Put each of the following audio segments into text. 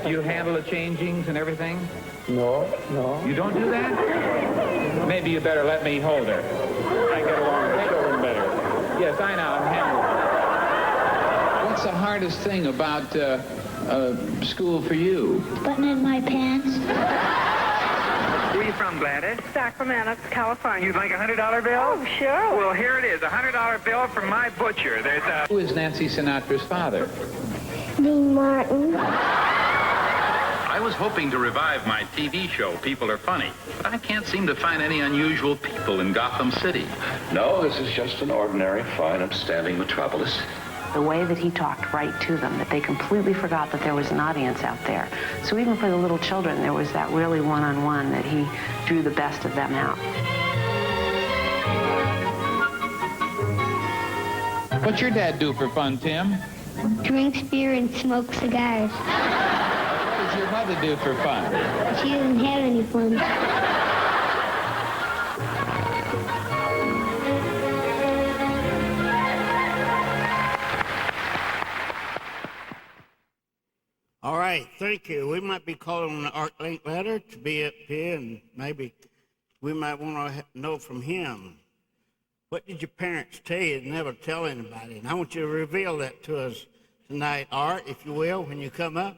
you handle the changings and everything? No. You don't do that? Maybe you better let me hold her. I get along with the children better. Yes, I know. I'm handling it. What's the hardest thing about school for you? Buttoning my pants. Where are you from, Gladys? Sacramento, California. You'd like a $100 bill? Oh, sure. Well, here it is, a $100 bill from my butcher. There's a... Who is Nancy Sinatra's father? Dean Martin. I was hoping to revive my TV show, People Are Funny, but I can't seem to find any unusual people in Gotham City. No, this is just an ordinary, fine, upstanding metropolis. The way that he talked right to them, that they completely forgot that there was an audience out there. So even for the little children, there was that really one-on-one that he drew the best of them out. What's your dad do for fun, Tim? Drinks beer and smokes cigars. What does your mother do for fun? She doesn't have any fun. All right, thank you. We might be calling on the Linkletter to be up here, and maybe we might want to know from him. What did your parents tell you to never tell anybody? And I want you to reveal that to us tonight, Art, if you will, when you come up.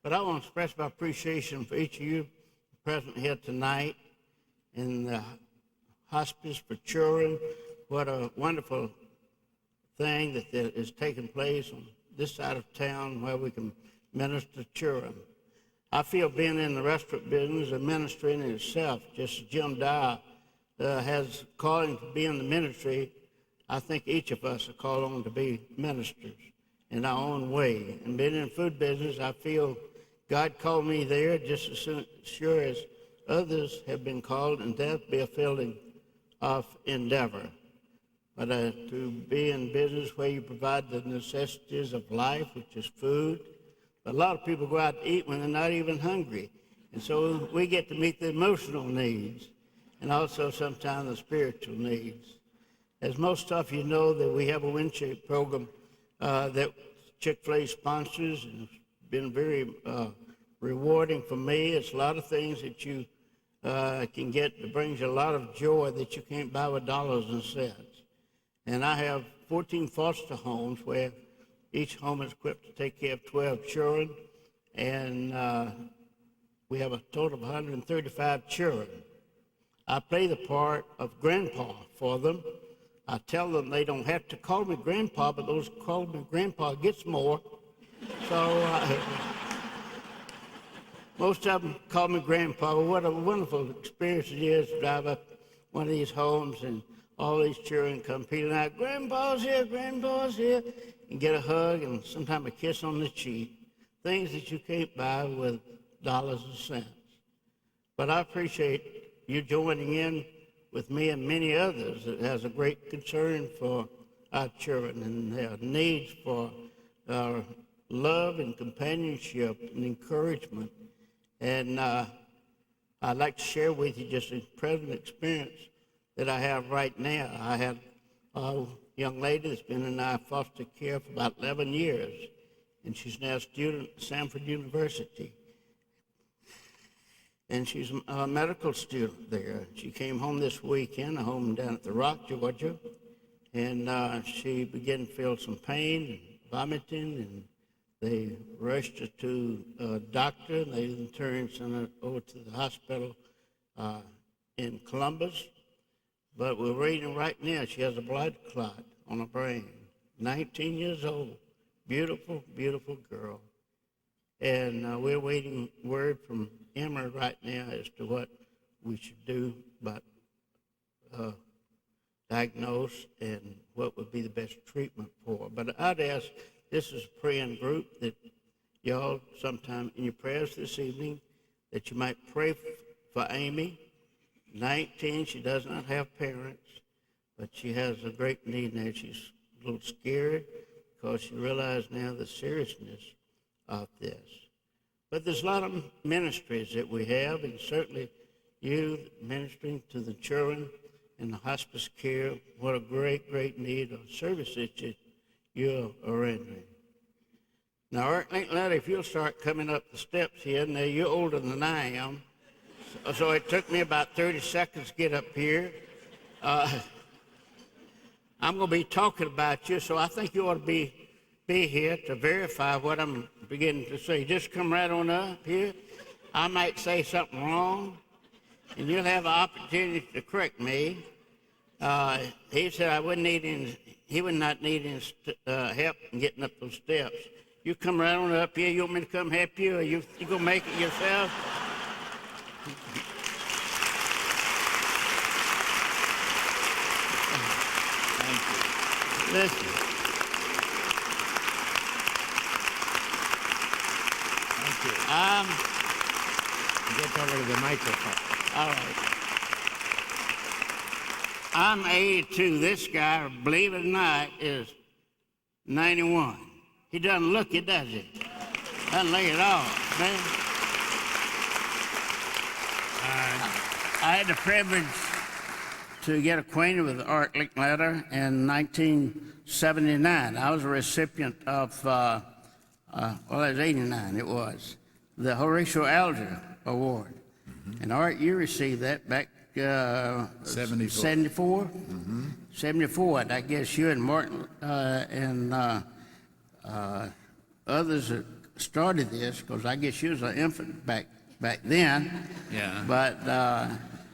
But I want to express my appreciation for each of you present here tonight in the Hospice for Children. What a wonderful thing that is taking place on this side of town where we can minister to children. I feel being in the restaurant business and ministering in itself, just as Jim Dyer has calling to be in the ministry, I think each of us are called on to be ministers in our own way. And being in the food business, I feel God called me there just as sure as others have been called, and that be a fielding of endeavor. But to be in business where you provide the necessities of life, which is food. But a lot of people go out to eat when they're not even hungry. And so we get to meet the emotional needs and also sometimes the spiritual needs. As most of you know, that we have a windshield program that Chick-fil-A sponsors, and it's been very rewarding for me. It's a lot of things that you can get that brings you a lot of joy that you can't buy with dollars and cents. And I have 14 foster homes where each home is equipped to take care of 12 children, and we have a total of 135 children. I play the part of grandpa for them. I tell them they don't have to call me grandpa, but those who call me grandpa gets more. So most of them call me grandpa. But what a wonderful experience it is to drive up one of these homes and all these children come peeling out, grandpa's here, and get a hug and sometimes a kiss on the cheek, things that you can't buy with dollars and cents. But I appreciate you joining in with me and many others that has a great concern for our children and their needs for love and companionship and encouragement. And I'd like to share with you just a present experience that I have right now. I have a young lady that's been in our foster care for about 11 years, and she's now a student at Samford University. And she's a medical student there. She came home this weekend, home down at the Rock, Georgia, and she began to feel some pain and vomiting, and they rushed her to a doctor, and they in turn sent her over to the hospital in Columbus. But we're reading right now, she has a blood clot on her brain, 19 years old, beautiful, beautiful girl. And we're waiting word from Emma right now as to what we should do about diagnose and what would be the best treatment for her. But I'd ask, this is a praying group, that y'all sometime in your prayers this evening, that you might pray for Amy. 19, she does not have parents, but she has a great need now. She's a little scared because she realizes now the seriousness of this. But there's a lot of ministries that we have, and certainly you ministering to the children in the hospice care, what a great, great need of service that you are rendering. Now, Art Linkletter, if you'll start coming up the steps here, now you're older than I am, so it took me about 30 seconds to get up here. I'm going to be talking about you, so I think you ought to be here to verify what I'm beginning to say. Just come right on up here. I might say something wrong, and you'll have an opportunity to correct me. He said he would not need any help in getting up those steps. You come right on up here. You want me to come help you, or you gonna make it yourself? Thank you. Listen. Thank you. Get over to the microphone. All right. I'm 82. This guy, believe it or not, is 91. He doesn't look it, does he? Doesn't look at all, man. I had the privilege to get acquainted with Art Linkletter in 1979. I was a recipient of, well, it was 89, it was, the Horatio Alger Award. Mm-hmm. And Art, you received that back 74. 74? Mm-hmm. 74, and I guess you and Martin and others that started this, because I guess you was an infant back then. Yeah. But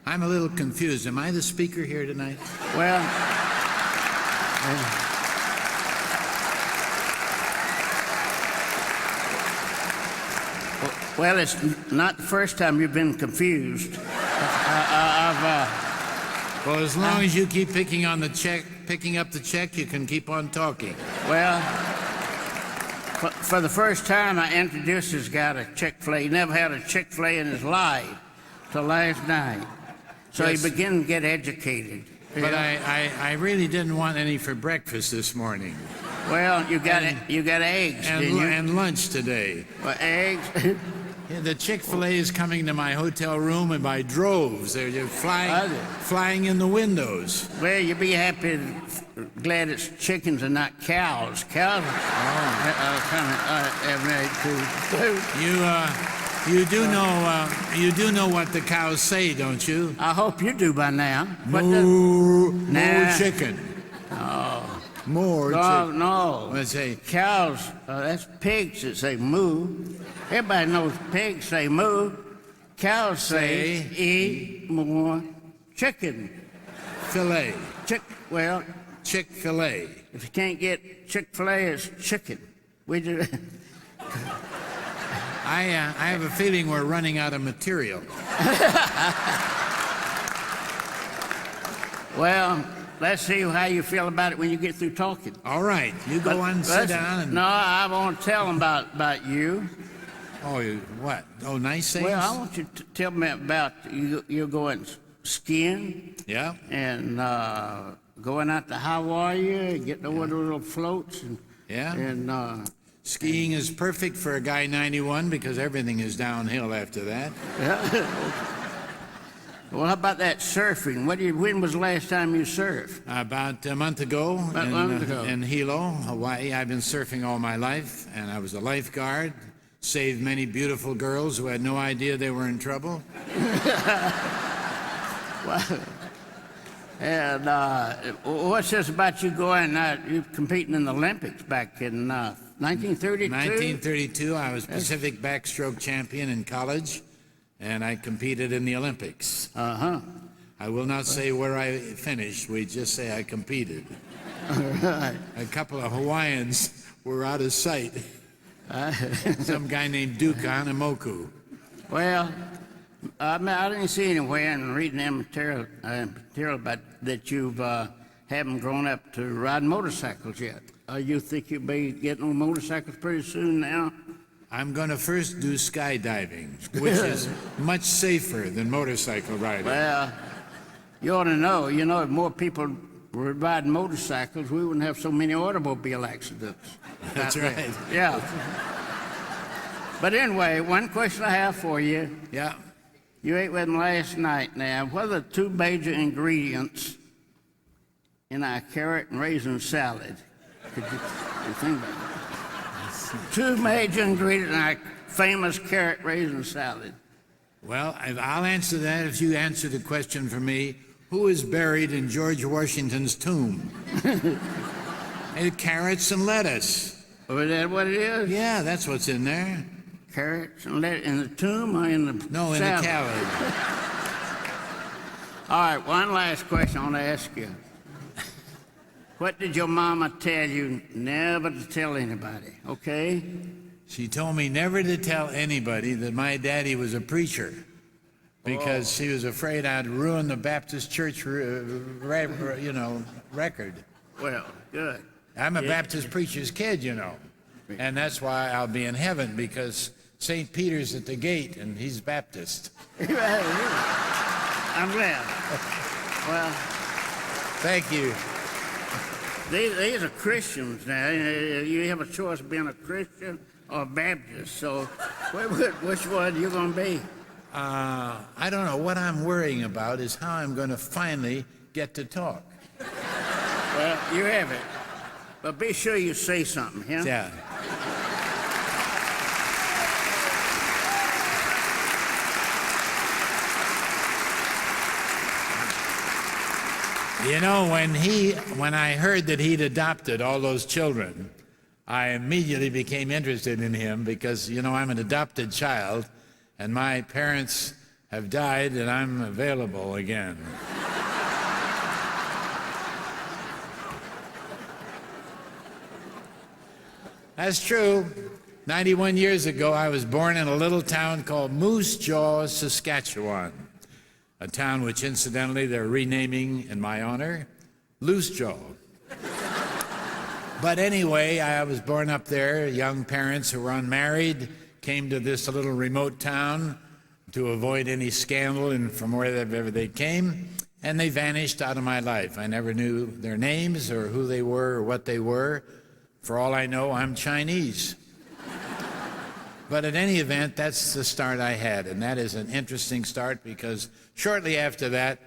I'm a little confused. Am I the speaker here tonight? well, well, it's not the first time you've been confused. Well, as long as you keep picking up the check, you can keep on talking. Well, for the first time, I introduced this guy to Chick-fil-A. He never had a Chick-fil-A in his life till last night. So Yes. he began to get educated. But I really didn't want any for breakfast this morning. Well, you got eggs, didn't you? And lunch today. Well, eggs. Yeah, the Chick-fil-A is coming to my hotel room and by droves. They're flying in the windows. Well, you'll be happy, glad it's chickens and not cows. Cows are kind of You do know what the cows say, don't you? I hope you do by now. More Nah. chicken. Oh. More No, chicken. no. Let's say Cows, that's pigs that say moo. Everybody knows pigs say moo. Cows say eat more chicken. filet. Well, Chick-fil-A. if you can't get Chick-fil-A, it's chicken. We do. I have a feeling we're running out of material. Well, let's see how you feel about it when you get through talking. All right, you go on, sit down, and No, I want to tell them about you. What? Oh, nice things. Well, I want you to tell me about you're going skiing. Yeah. And going out to Hawaii, getting over the little floats, and Yeah. and Skiing is perfect for a guy 91 because everything is downhill after that. yeah. Well, how about that surfing? When was the last time you surfed? About a month ago, About a month ago. in Hilo, Hawaii. I've been surfing all my life, and I was a lifeguard. Saved many beautiful girls who had no idea they were in trouble. And what's this about you going? You competing in the Olympics back in 1932? 1932, I was Pacific backstroke champion in college, and I competed in the Olympics. Uh-huh. I will not say where I finished. We just say I competed. All right. A couple of Hawaiians were out of sight. Some guy named Duke Hanamoku. Well, I didn't see anywhere in reading that material about that you've haven't grown up to ride motorcycles yet. You think you'll be getting on motorcycles pretty soon now? I'm going to first do skydiving, which is much safer than motorcycle riding. Well, you ought to know. You know, if more people were riding motorcycles, we wouldn't have so many automobile accidents. That's out there. right. Yeah. But anyway, one question I have for you. Yeah. You ate with them last night. Now, what are the two major ingredients in our carrot and raisin salad? Could you think about it? Two major ingredients in our famous carrot raisin salad. Well, I'll answer that if you answer the question for me. Who is buried in George Washington's tomb? Carrots and lettuce. Oh, is that what it is? Yeah, that's what's in there. Carrots and lettuce in the tomb or in the No, in salad? the salad. All right, one last question I want to ask you. What did your mama tell you never to tell anybody, okay? She told me never to tell anybody that my daddy was a preacher because she was afraid I'd ruin the Baptist church, record. Well, good. I'm a Baptist preacher's kid, and that's why I'll be in heaven because St. Peter's at the gate and he's Baptist. I'm glad. Well, Thank you. these are Christians now. You have a choice of being a Christian or a Baptist. So, which one you gonna be? I don't know. What I'm worrying about is how I'm going to finally get to talk. Well, you have it. But be sure you say something, yeah? Yeah. When I heard that he'd adopted all those children, I immediately became interested in him because, I'm an adopted child and my parents have died and I'm available again. That's true. 91 years ago, I was born in a little town called Moose Jaw, Saskatchewan, a town which, incidentally, they're renaming in my honor, Loose Jaw. But anyway, I was born up there. Young parents who were unmarried came to this little remote town to avoid any scandal from wherever they came, and they vanished out of my life. I never knew their names or who they were or what they were. For all I know, I'm Chinese. But at any event, that's the start I had, and that is an interesting start because shortly after that,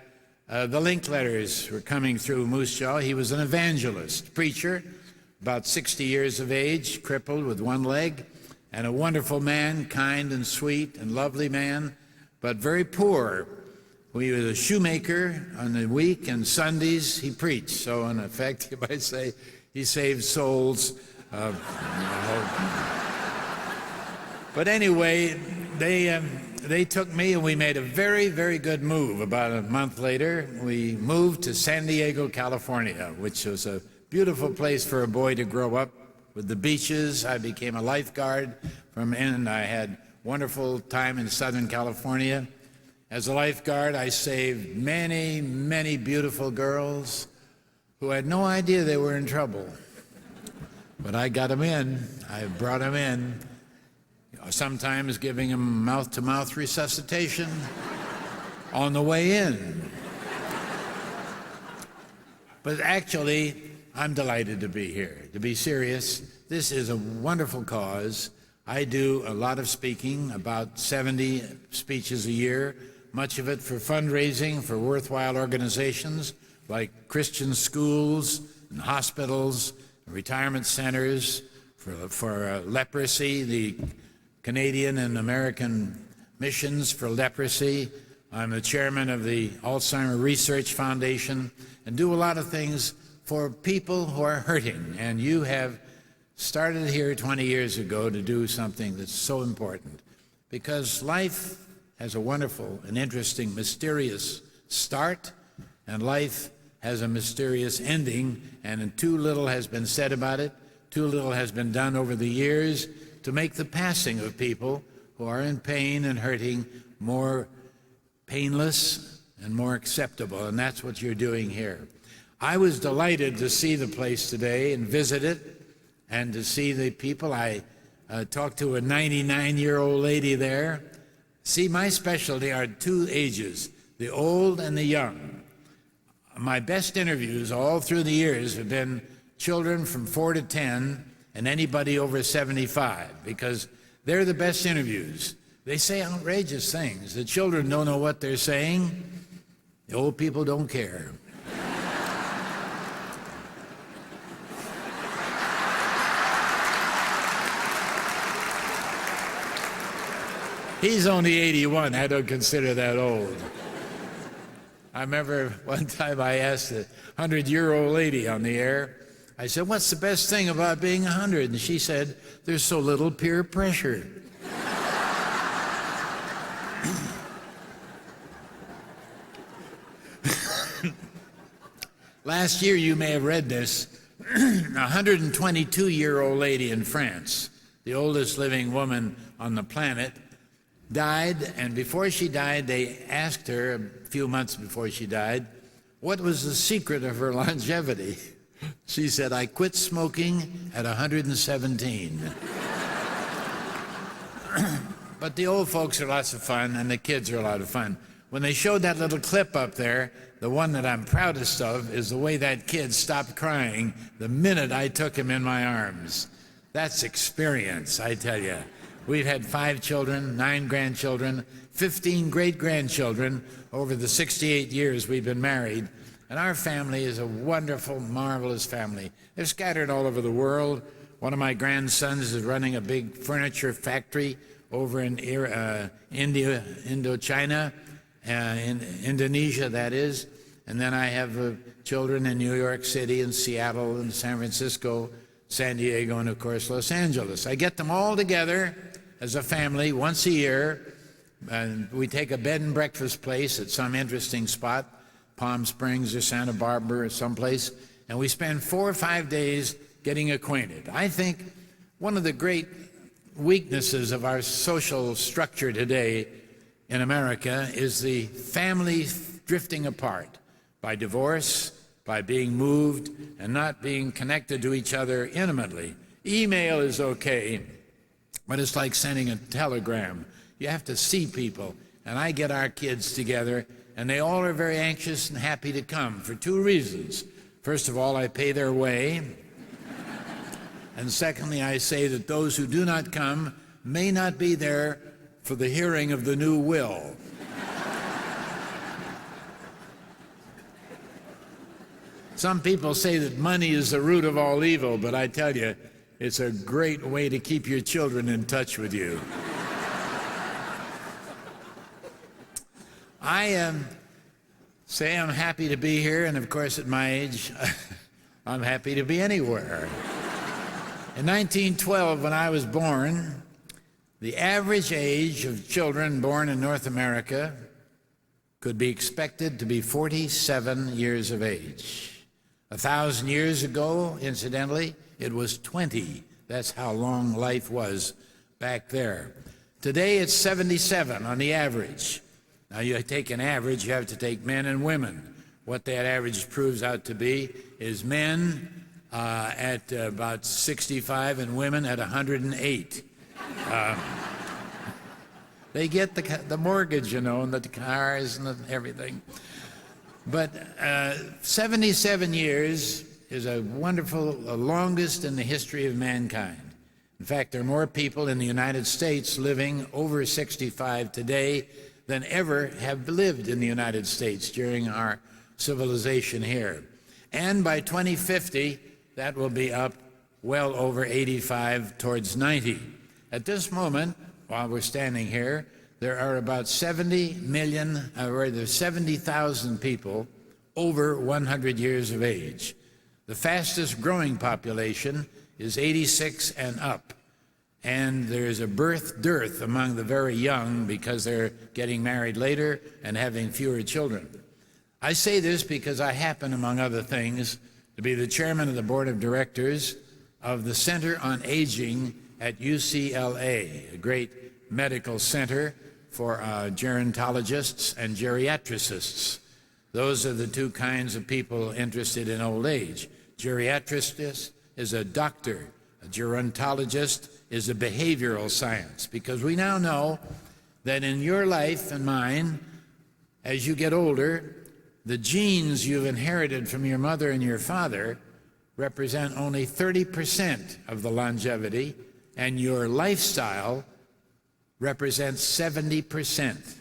the Linkletters were coming through Moose Jaw. He was an evangelist, preacher, about 60 years of age, crippled with one leg, and a wonderful man, kind and sweet and lovely man, but very poor. He was a shoemaker on the week, and Sundays he preached. So in effect, you might say, he saved souls. But anyway, they took me and we made a very, very good move. About a month later, we moved to San Diego, California, which was a beautiful place for a boy to grow up with the beaches. I became a lifeguard and I had wonderful time in Southern California. As a lifeguard, I saved many, many beautiful girls who had no idea they were in trouble. But I got them in. I brought them in, sometimes giving them mouth-to-mouth resuscitation on the way in. But actually, I'm delighted to be here. To be serious, this is a wonderful cause. I do a lot of speaking, about 70 speeches a year, much of it for fundraising for worthwhile organizations like Christian schools and hospitals, retirement centers, for leprosy, the Canadian and American missions for leprosy. I'm the chairman of the Alzheimer Research Foundation and do a lot of things for people who are hurting. And you have started here 20 years ago to do something that's so important because life has a wonderful and interesting, mysterious start, and life has a mysterious ending, and too little has been said about it, too little has been done over the years to make the passing of people who are in pain and hurting more painless and more acceptable, and that's what you're doing here. I was delighted to see the place today and visit it and to see the people. I talked to a 99-year-old lady there. See, my specialty are two ages, the old and the young. My best interviews all through the years have been children from 4 to 10 and anybody over 75 because they're the best interviews. They say outrageous things. The children don't know what they're saying. The old people don't care. He's only 81. I don't consider that old. I remember one time I asked a 100-year-old lady on the air, I said, what's the best thing about being 100? And she said, there's so little peer pressure. Last year, you may have read this, a 122-year-old lady in France, the oldest living woman on the planet, died, and before she died, they asked her, a few months before she died, what was the secret of her longevity? She said, I quit smoking at 117. But the old folks are lots of fun, and the kids are a lot of fun. When they showed that little clip up there, the one that I'm proudest of is the way that kid stopped crying the minute I took him in my arms. That's experience, I tell you. We've had 5 children, 9 grandchildren, 15 great-grandchildren over the 68 years we've been married. And our family is a wonderful, marvelous family. They're scattered all over the world. One of my grandsons is running a big furniture factory over in Indochina, in Indonesia, that is. And then I have children in New York City and Seattle and San Francisco, San Diego, and of course Los Angeles. I get them all together as a family once a year, and we take a bed and breakfast place at some interesting spot, Palm Springs or Santa Barbara or someplace, and we spend 4 or 5 days getting acquainted. I think one of the great weaknesses of our social structure today in America is the family drifting apart by divorce, by being moved, and not being connected to each other intimately. Email is okay, but it's like sending a telegram. You have to see people, and I get our kids together, and they all are very anxious and happy to come for 2 reasons. First of all, I pay their way, and secondly, I say that those who do not come may not be there for the hearing of the new will. Some people say that money is the root of all evil, but I tell you, it's a great way to keep your children in touch with you. I say I'm happy to be here, and of course at my age, I'm happy to be anywhere. In 1912, when I was born, the average age of children born in North America could be expected to be 47 years of age. 1,000 years ago, incidentally, it was 20. That's how long life was back there. Today, it's 77 on the average. Now, you take an average, you have to take men and women. What that average proves out to be is men at about 65 and women at 108. They get the mortgage, you know, and the cars and everything. But 77 years is a wonderful, the longest in the history of mankind. In fact, there are more people in the United States living over 65 today than ever have lived in the United States during our civilization here. And by 2050, that will be up well over 85 towards 90. At this moment, while we're standing here, there are about 70,000 people over 100 years of age. The fastest growing population is 86 and up. And there's a birth dearth among the very young because they're getting married later and having fewer children. I say this because I happen, among other things, to be the chairman of the board of directors of the Center on Aging at UCLA, a great medical center for gerontologists and geriatricists. Those are the 2 kinds of people interested in old age. Geriatricist is a doctor. A gerontologist is a behavioral science, because we now know that in your life and mine, as you get older, the genes you've inherited from your mother and your father represent only 30% of the longevity, and your lifestyle represents 70%.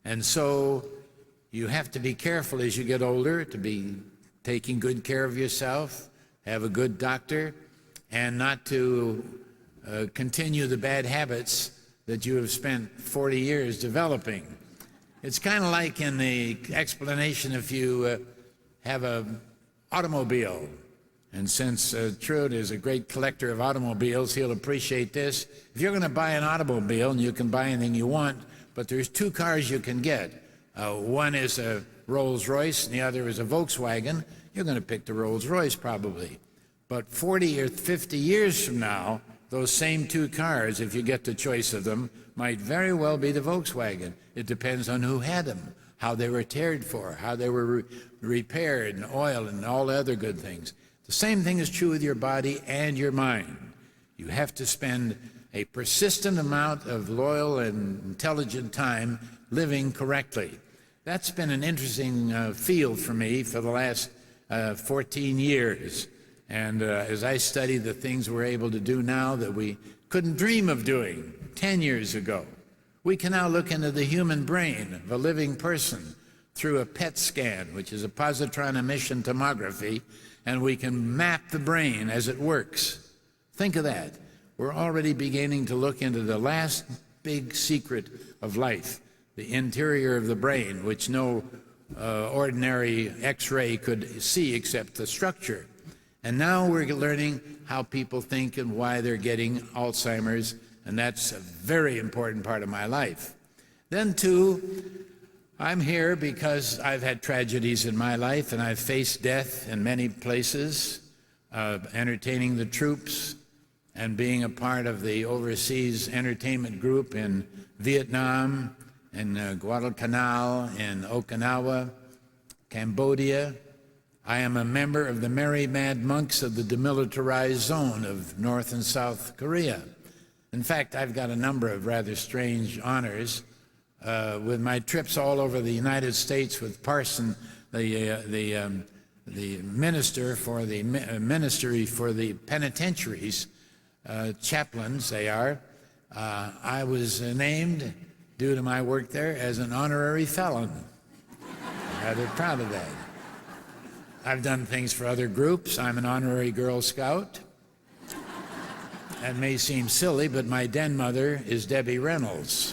And so you have to be careful as you get older to be taking good care of yourself, have a good doctor, and not to continue the bad habits that you have spent 40 years developing. It's kind of like in the explanation if you have an automobile. And since Truett is a great collector of automobiles, he'll appreciate this. If you're going to buy an automobile, and you can buy anything you want, but there's two cars you can get. One is a Rolls-Royce, and the other is a Volkswagen. You're going to pick the Rolls-Royce probably. But 40 or 50 years from now, those same two cars, if you get the choice of them, might very well be the Volkswagen. It depends on who had them, how they were cared for, how they were repaired, and oil, and all the other good things. The same thing is true with your body and your mind. You have to spend a persistent amount of loyal and intelligent time living correctly. That's been an interesting field for me for the last 14 years. And as I study the things we're able to do now that we couldn't dream of doing 10 years ago, we can now look into the human brain of a living person through a PET scan, which is a positron emission tomography, and we can map the brain as it works. Think of that. We're already beginning to look into the last big secret of life, the interior of the brain, which no ordinary X-ray could see except the structure. And now we're learning how people think and why they're getting Alzheimer's, and that's a very important part of my life. Then, too, I'm here because I've had tragedies in my life, and I've faced death in many places, entertaining the troops and being a part of the overseas entertainment group in Vietnam, in Guadalcanal, in Okinawa, Cambodia. I am a member of the Merry Mad Monks of the Demilitarized Zone of North and South Korea. In fact, I've got a number of rather strange honors with my trips all over the United States with Parson, the minister for the ministry for the penitentiaries, chaplains they are. I was named, due to my work there, as an honorary felon. I'm rather proud of that. I've done things for other groups. I'm an honorary Girl Scout. That may seem silly, but my den mother is Debbie Reynolds.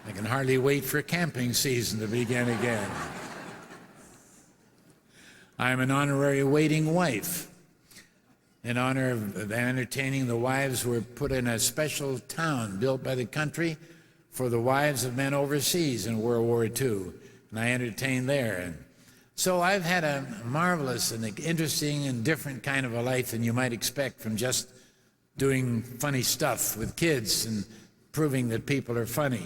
I can hardly wait for camping season to begin again. I'm an honorary waiting wife. In honor of entertaining the wives who were put in a special town built by the country for the wives of men overseas in World War II. And I entertained there. And so I've had a marvelous and interesting and different kind of a life than you might expect from just doing funny stuff with kids and proving that people are funny.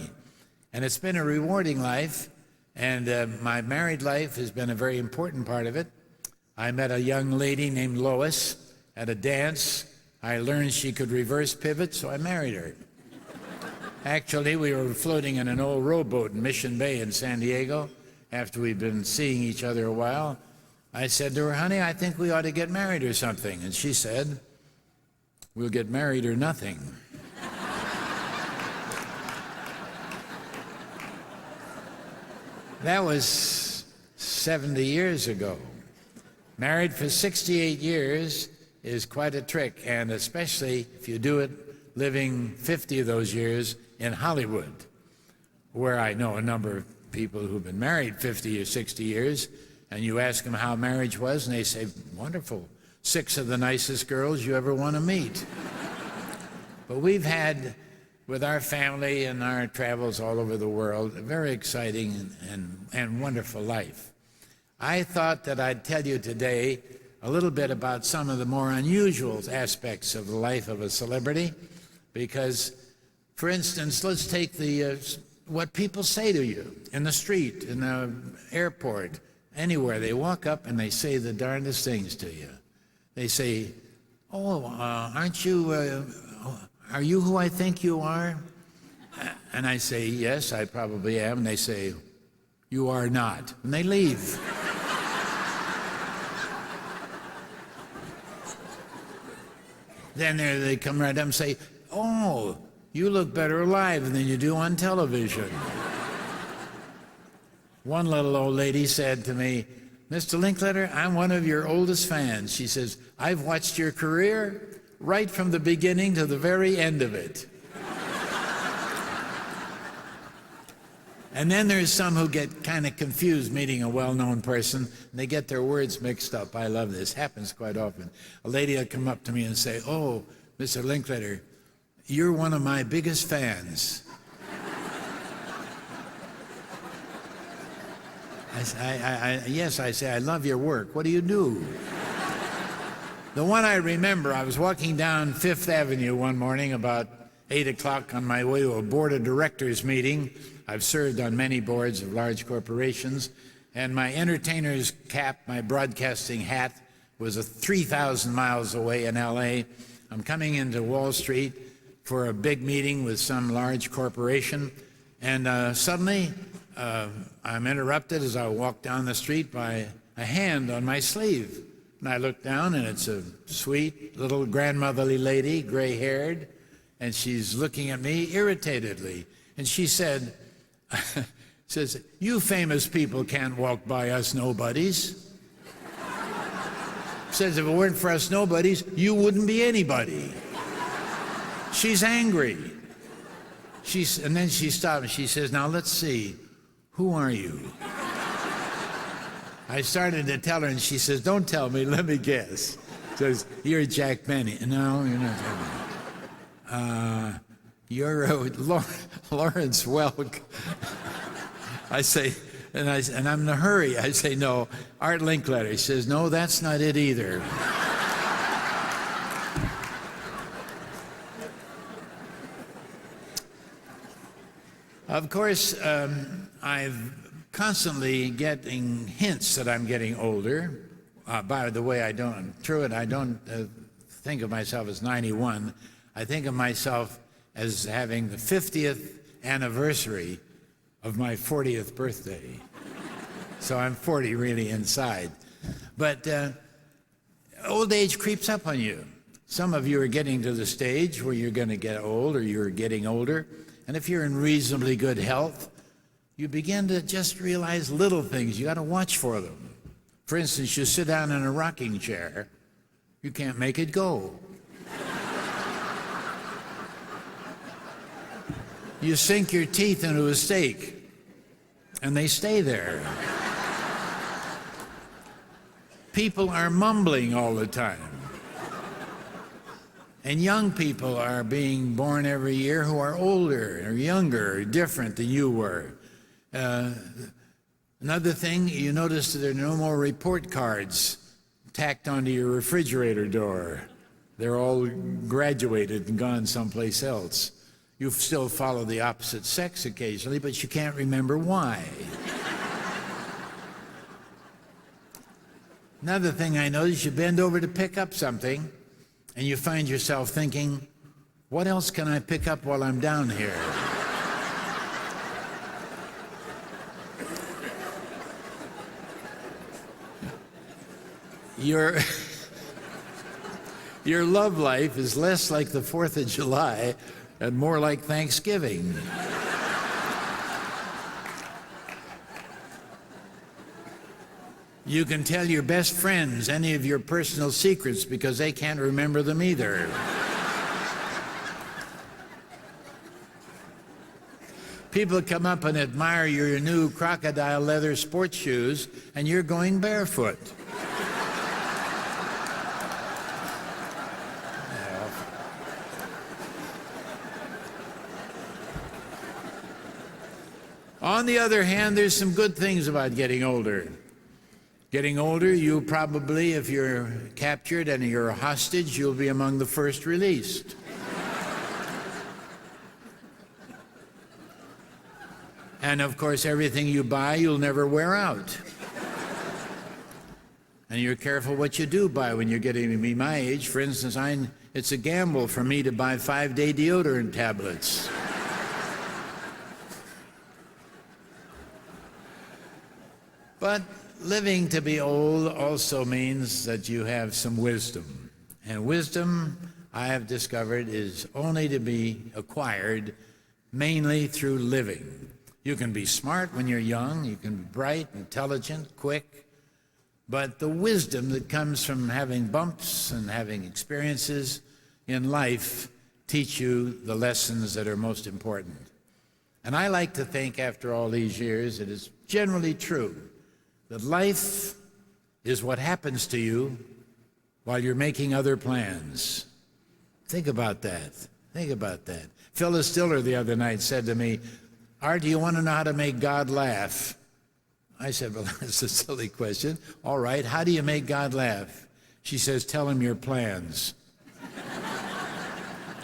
And it's been a rewarding life, and my married life has been a very important part of it. I met a young lady named Lois at a dance. I learned she could reverse pivot, so I married her. Actually, we were floating in an old rowboat in Mission Bay in San Diego. After we'd been seeing each other a while, I said to her, honey, I think we ought to get married or something. And she said, we'll get married or nothing. That was 70 years ago. Married for 68 years is quite a trick, and especially if you do it living 50 of those years in Hollywood, where I know a number of people who've been married 50 or 60 years, and you ask them how marriage was, and they say, wonderful, 6 of the nicest girls you ever want to meet. But we've had, with our family and our travels all over the world, a very exciting and wonderful life. I thought that I'd tell you today a little bit about some of the more unusual aspects of the life of a celebrity, because, for instance, let's take what people say to you in the street, in the airport, anywhere. They walk up and they say the darndest things to you. They say, oh, aren't you, are you who I think you are? And I say, yes, I probably am. And they say, you are not. And they leave. Then they come right up and say, oh, you look better alive than you do on television. One little old lady said to me, Mr. Linkletter, I'm one of your oldest fans. She says, I've watched your career right from the beginning to the very end of it. And then there's some who get kind of confused meeting a well-known person, and they get their words mixed up. I love this. Happens quite often. A lady will come up to me and say, "Oh, Mr. Linkletter, you're one of my biggest fans." Yes, I say, "I love your work. What do you do?" The one I remember, I was walking down Fifth Avenue one morning about 8 o'clock on my way to a board of directors meeting. I've served on many boards of large corporations, and my entertainer's cap, my broadcasting hat, was 3,000 miles away in L.A. I'm coming into Wall Street for a big meeting with some large corporation, and suddenly I'm interrupted as I walk down the street by a hand on my sleeve. And I look down, and it's a sweet little grandmotherly lady, gray-haired, and she's looking at me irritatedly. And she says, "You famous people can't walk by us nobodies." Says, "If it weren't for us nobodies, you wouldn't be anybody." She's angry. And then she stopped and she says, "Now let's see, who are you?" I started to tell her, and she says, "Don't tell me, let me guess." Says, "You're Jack Benny." "No, you're not telling me." "You're Lawrence Welk." I say, and I'm in a hurry. I say, "No, Art Linkletter." He says, "No, that's not it either." Of course, I've constantly getting hints that I'm getting older. By the way, Truett, I don't think of myself as 91. I think of myself as having the 50th anniversary of my 40th birthday. So I'm 40 really inside. But old age creeps up on you. Some of you are getting to the stage where you're going to get old, or you're getting older. And if you're in reasonably good health, you begin to just realize little things. You got to watch for them. For instance, you sit down in a rocking chair, you can't make it go. You sink your teeth into a steak, and they stay there. People are mumbling all the time. And young people are being born every year who are older or younger or different than you were. Another thing, you notice that there are no more report cards tacked onto your refrigerator door. They're all graduated and gone someplace else. You still follow the opposite sex occasionally, but you can't remember why. Another thing I notice, you bend over to pick up something, and you find yourself thinking, what else can I pick up while I'm down here? Your love life is less like the 4th of July and more like Thanksgiving. You can tell your best friends any of your personal secrets because they can't remember them either. People come up and admire your new crocodile leather sports shoes, and you're going barefoot. On the other hand, there's some good things about getting older. Getting older, you probably, if you're captured and you're a hostage, you'll be among the first released. And of course, everything you buy, you'll never wear out. And you're careful what you do buy when you're getting to be my age. For instance, it's a gamble for me to buy 5-day deodorant tablets. But living to be old also means that you have some wisdom. And wisdom, I have discovered, is only to be acquired mainly through living. You can be smart when you're young, you can be bright, intelligent, quick, but the wisdom that comes from having bumps and having experiences in life teach you the lessons that are most important. And I like to think, after all these years, it is generally true that life is what happens to you while you're making other plans. Think about that. Think about that. Phyllis Diller the other night said to me, "Art, do you want to know how to make God laugh?" I said, "Well, that's a silly question. All right, how do you make God laugh?" She says, "Tell him your plans."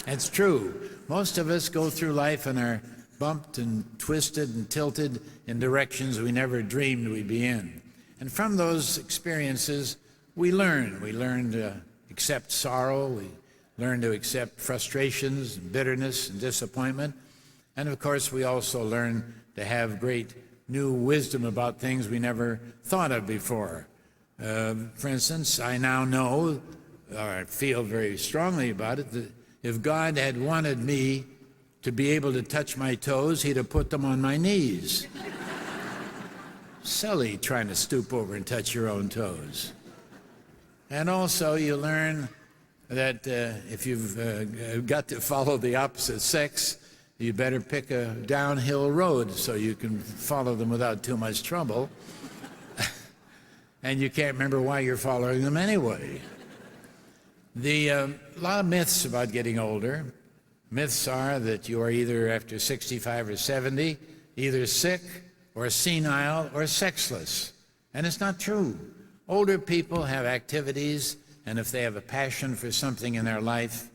It's true. Most of us go through life and are bumped and twisted and tilted in directions we never dreamed we'd be in. And from those experiences, we learn. We learn to accept sorrow. We learn to accept frustrations, and bitterness, and disappointment. And of course, we also learn to have great new wisdom about things we never thought of before. For instance, I now know, or I feel very strongly about it, that if God had wanted me to be able to touch my toes, he'd have put them on my knees. Silly trying to stoop over and touch your own toes. And also you learn that if you've got to follow the opposite sex, you better pick a downhill road so you can follow them without too much trouble. And you can't remember why you're following them anyway. A lot of myths about getting older. Myths are that you are either, after 65 or 70, either sick or senile or sexless. And it's not true. Older people have activities, and if they have a passion for something in their life,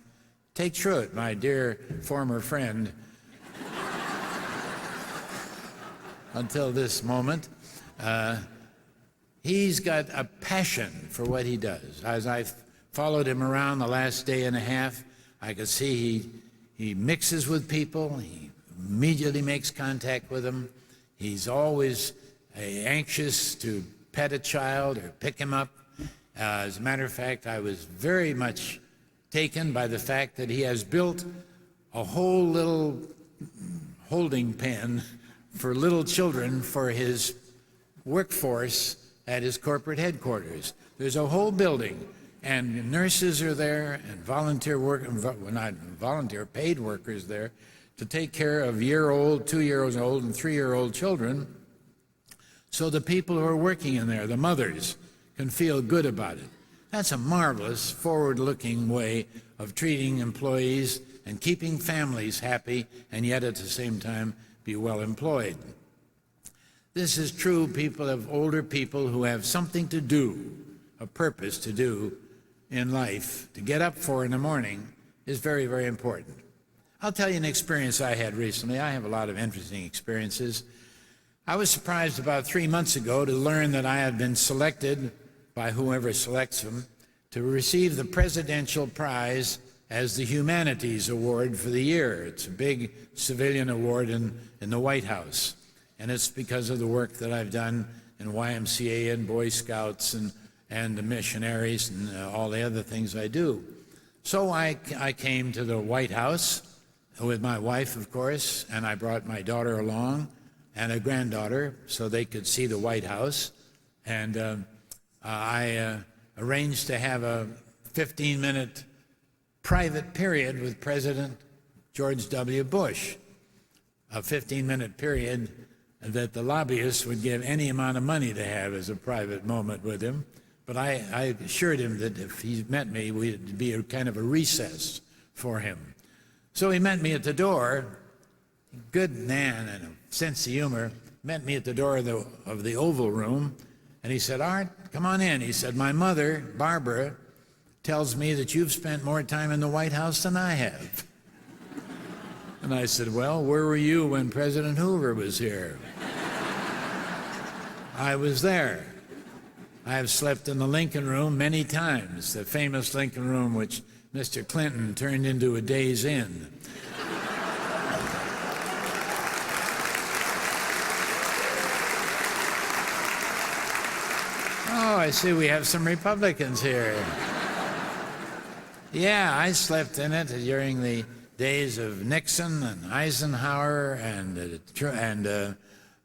take Truett, my dear former friend, until this moment. He's got a passion for what he does. As I've followed him around the last day and a half, I could see he mixes with people. He immediately makes contact with them. He's always anxious to pet a child or pick him up. As a matter of fact, I was very much taken by the fact that he has built a whole little holding pen for little children for his workforce at his corporate headquarters. There's a whole building, and nurses are there, and paid workers there to take care of year-old, 2-year-old, and 3-year-old children, so the people who are working in there, the mothers, can feel good about it. That's a marvelous, forward-looking way of treating employees and keeping families happy, and yet at the same time be well employed. This is true. People have older people who have something to do, a purpose to do in life. To get up for in the morning is very, very important. I'll tell you an experience I had recently. I have a lot of interesting experiences. I was surprised about 3 months ago to learn that I had been selected by whoever selects them to receive the Presidential Prize as the Humanities Award for the year. It's a big civilian award in the White House. And it's because of the work that I've done in YMCA and Boy Scouts and the missionaries and all the other things I do. So I came to the White House with my wife, of course, and I brought my daughter along and a granddaughter so they could see the White House. And I arranged to have a 15-minute private period with President George W. Bush, a 15-minute period that the lobbyists would give any amount of money to have as a private moment with him. But I assured him that if he met me, it'd be a kind of a recess for him. So he met me at the door, good man and a sense of humor, met me at the door of the Oval Room, and he said, "Art, come on in." He said, "My mother, Barbara, tells me that you've spent more time in the White House than I have." And I said, "Well, where were you when President Hoover was here?" I was there. I have slept in the Lincoln Room many times, the famous Lincoln Room which Mr. Clinton turned into a Days Inn. Oh, I see we have some Republicans here. Yeah, I slept in it during the days of Nixon and Eisenhower and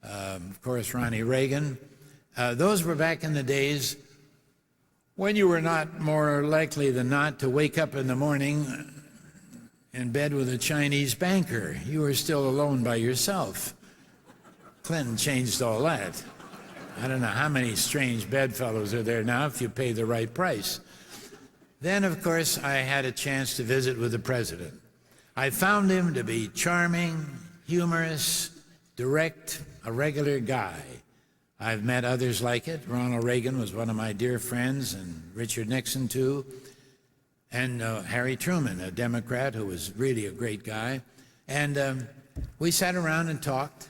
of course, Ronnie Reagan. Those were back in the days when you were not more likely than not to wake up in the morning in bed with a Chinese banker. You were still alone by yourself. Clinton changed all that. I don't know how many strange bedfellows are there now if you pay the right price. Then, of course, I had a chance to visit with the president. I found him to be charming, humorous, direct, a regular guy. I've met others like it. Ronald Reagan was one of my dear friends, and Richard Nixon, too. And Harry Truman, a Democrat who was really a great guy. And we sat around and talked.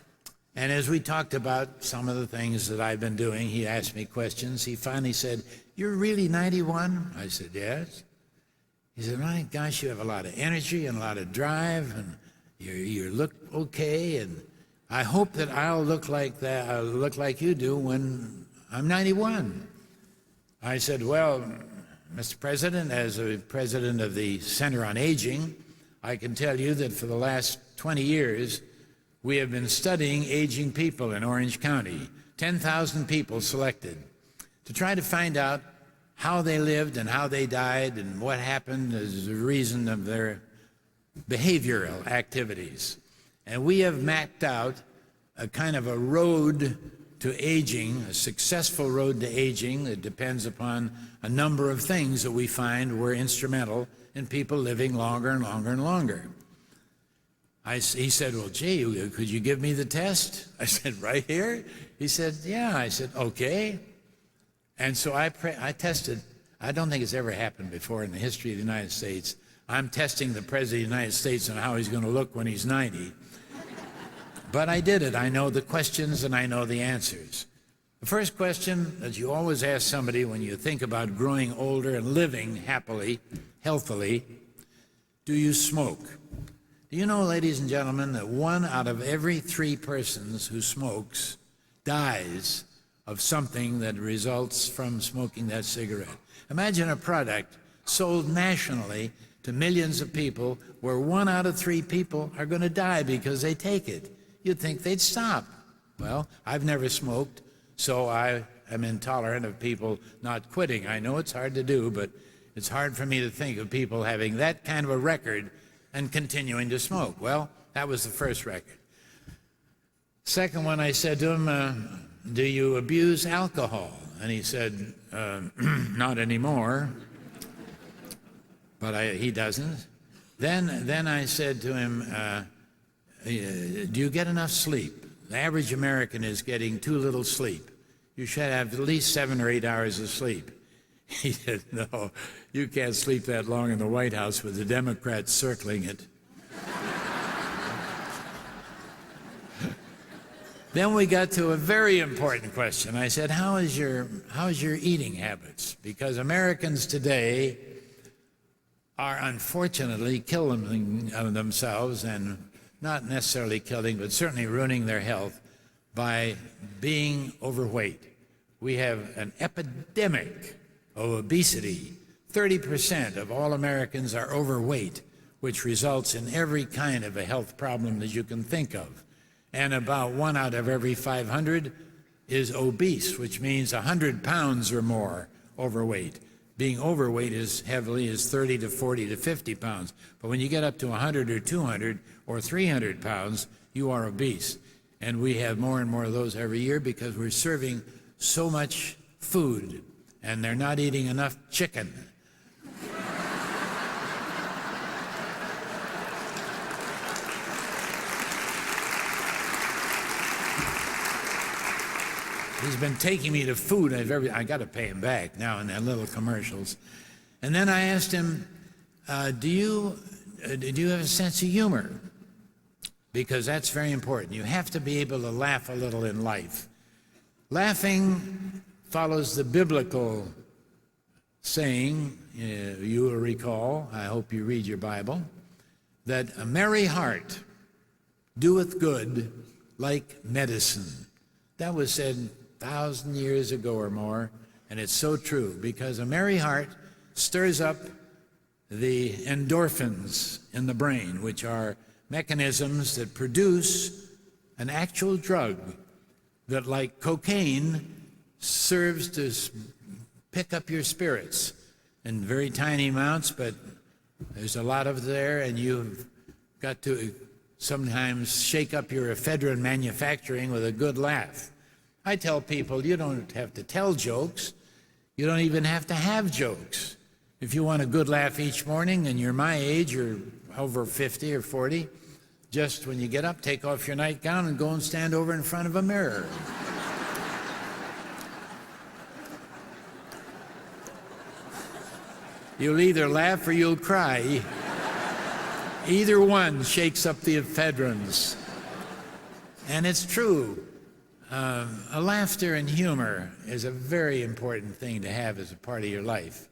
And as we talked about some of the things that I've been doing, he asked me questions. He finally said, "You're really 91? I said, "Yes." He said, "My gosh, you have a lot of energy and a lot of drive, and you look okay, and I hope that I'll look like that. I'll look like you do when I'm 91. I said, "Well, Mr. President, as a president of the Center on Aging, I can tell you that for the last 20 years, we have been studying aging people in Orange County, 10,000 people selected, to try to find out how they lived and how they died and what happened as a reason of their behavioral activities. And we have mapped out a kind of a road to aging, a successful road to aging that depends upon a number of things that we find were instrumental in people living longer and longer and longer." He said, "Well, gee, could you give me the test?" I said, "Right here?" He said, "Yeah." I said, "Okay." And so I tested. I don't think it's ever happened before in the history of the United States. I'm testing the President of the United States on how he's going to look when he's 90. But I did it. I know the questions and I know the answers. The first question that you always ask somebody when you think about growing older and living happily, healthily, do you smoke? Do you know, ladies and gentlemen, that 1 out of every 3 persons who smokes dies of something that results from smoking that cigarette? Imagine a product sold nationally to millions of people where 1 out of 3 people are going to die because they take it. You'd think they'd stop. Well, I've never smoked, so I am intolerant of people not quitting. I know it's hard to do, but it's hard for me to think of people having that kind of a record and continuing to smoke. Well, that was the first record. Second one, I said to him, "Do you abuse alcohol?" And he said, "Not anymore." But he doesn't. Then I said to him, "Do you get enough sleep? The average American is getting too little sleep. You should have at least 7 or 8 hours of sleep." He said, "No, you can't sleep that long in the White House with the Democrats circling it." Then we got to a very important question. I said, how's your eating habits? Because Americans today are unfortunately killing themselves, and not necessarily killing, but certainly ruining their health by being overweight. We have an epidemic of obesity. 30% of all Americans are overweight, which results in every kind of a health problem that you can think of. And about 1 out of every 500 is obese, which means 100 pounds or more overweight. Being overweight is 30 to 40 to 50 pounds. But when you get up to 100 or 200 or 300 pounds, you are obese. And we have more and more of those every year because we're serving so much food, and they're not eating enough chicken. He's been taking me to food. I got to pay him back now in that little commercials. And then I asked him, do you have a sense of humor? Because that's very important. You have to be able to laugh a little in life. Laughing follows the biblical saying, you will recall, I hope you read your Bible, that a merry heart doeth good like medicine. That was said 1,000 years ago or more, and it's so true, because a merry heart stirs up the endorphins in the brain, which are mechanisms that produce an actual drug that, like cocaine, serves to pick up your spirits in very tiny amounts, but there's a lot of there, and you've got to sometimes shake up your ephedrine manufacturing with a good laugh. I tell people you don't have to tell jokes. You don't even have to have jokes. If you want a good laugh each morning and you're my age, you're over 50 or 40, just when you get up, take off your nightgown and go and stand over in front of a mirror. You'll either laugh or you'll cry. Either one shakes up the ephedrins. And it's true. Laughter and humor is a very important thing to have as a part of your life.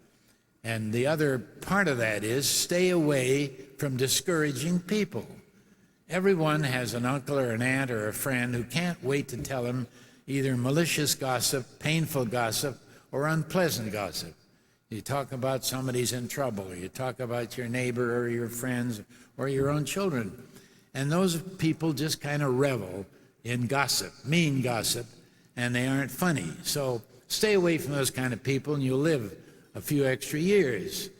And the other part of that is stay away from discouraging people. Everyone has an uncle or an aunt or a friend who can't wait to tell them either malicious gossip, painful gossip, or unpleasant gossip. You talk about somebody's in trouble, or you talk about your neighbor or your friends or your own children. And those people just kind of revel in gossip, mean gossip, and they aren't funny. So stay away from those kind of people and you'll live a few extra years.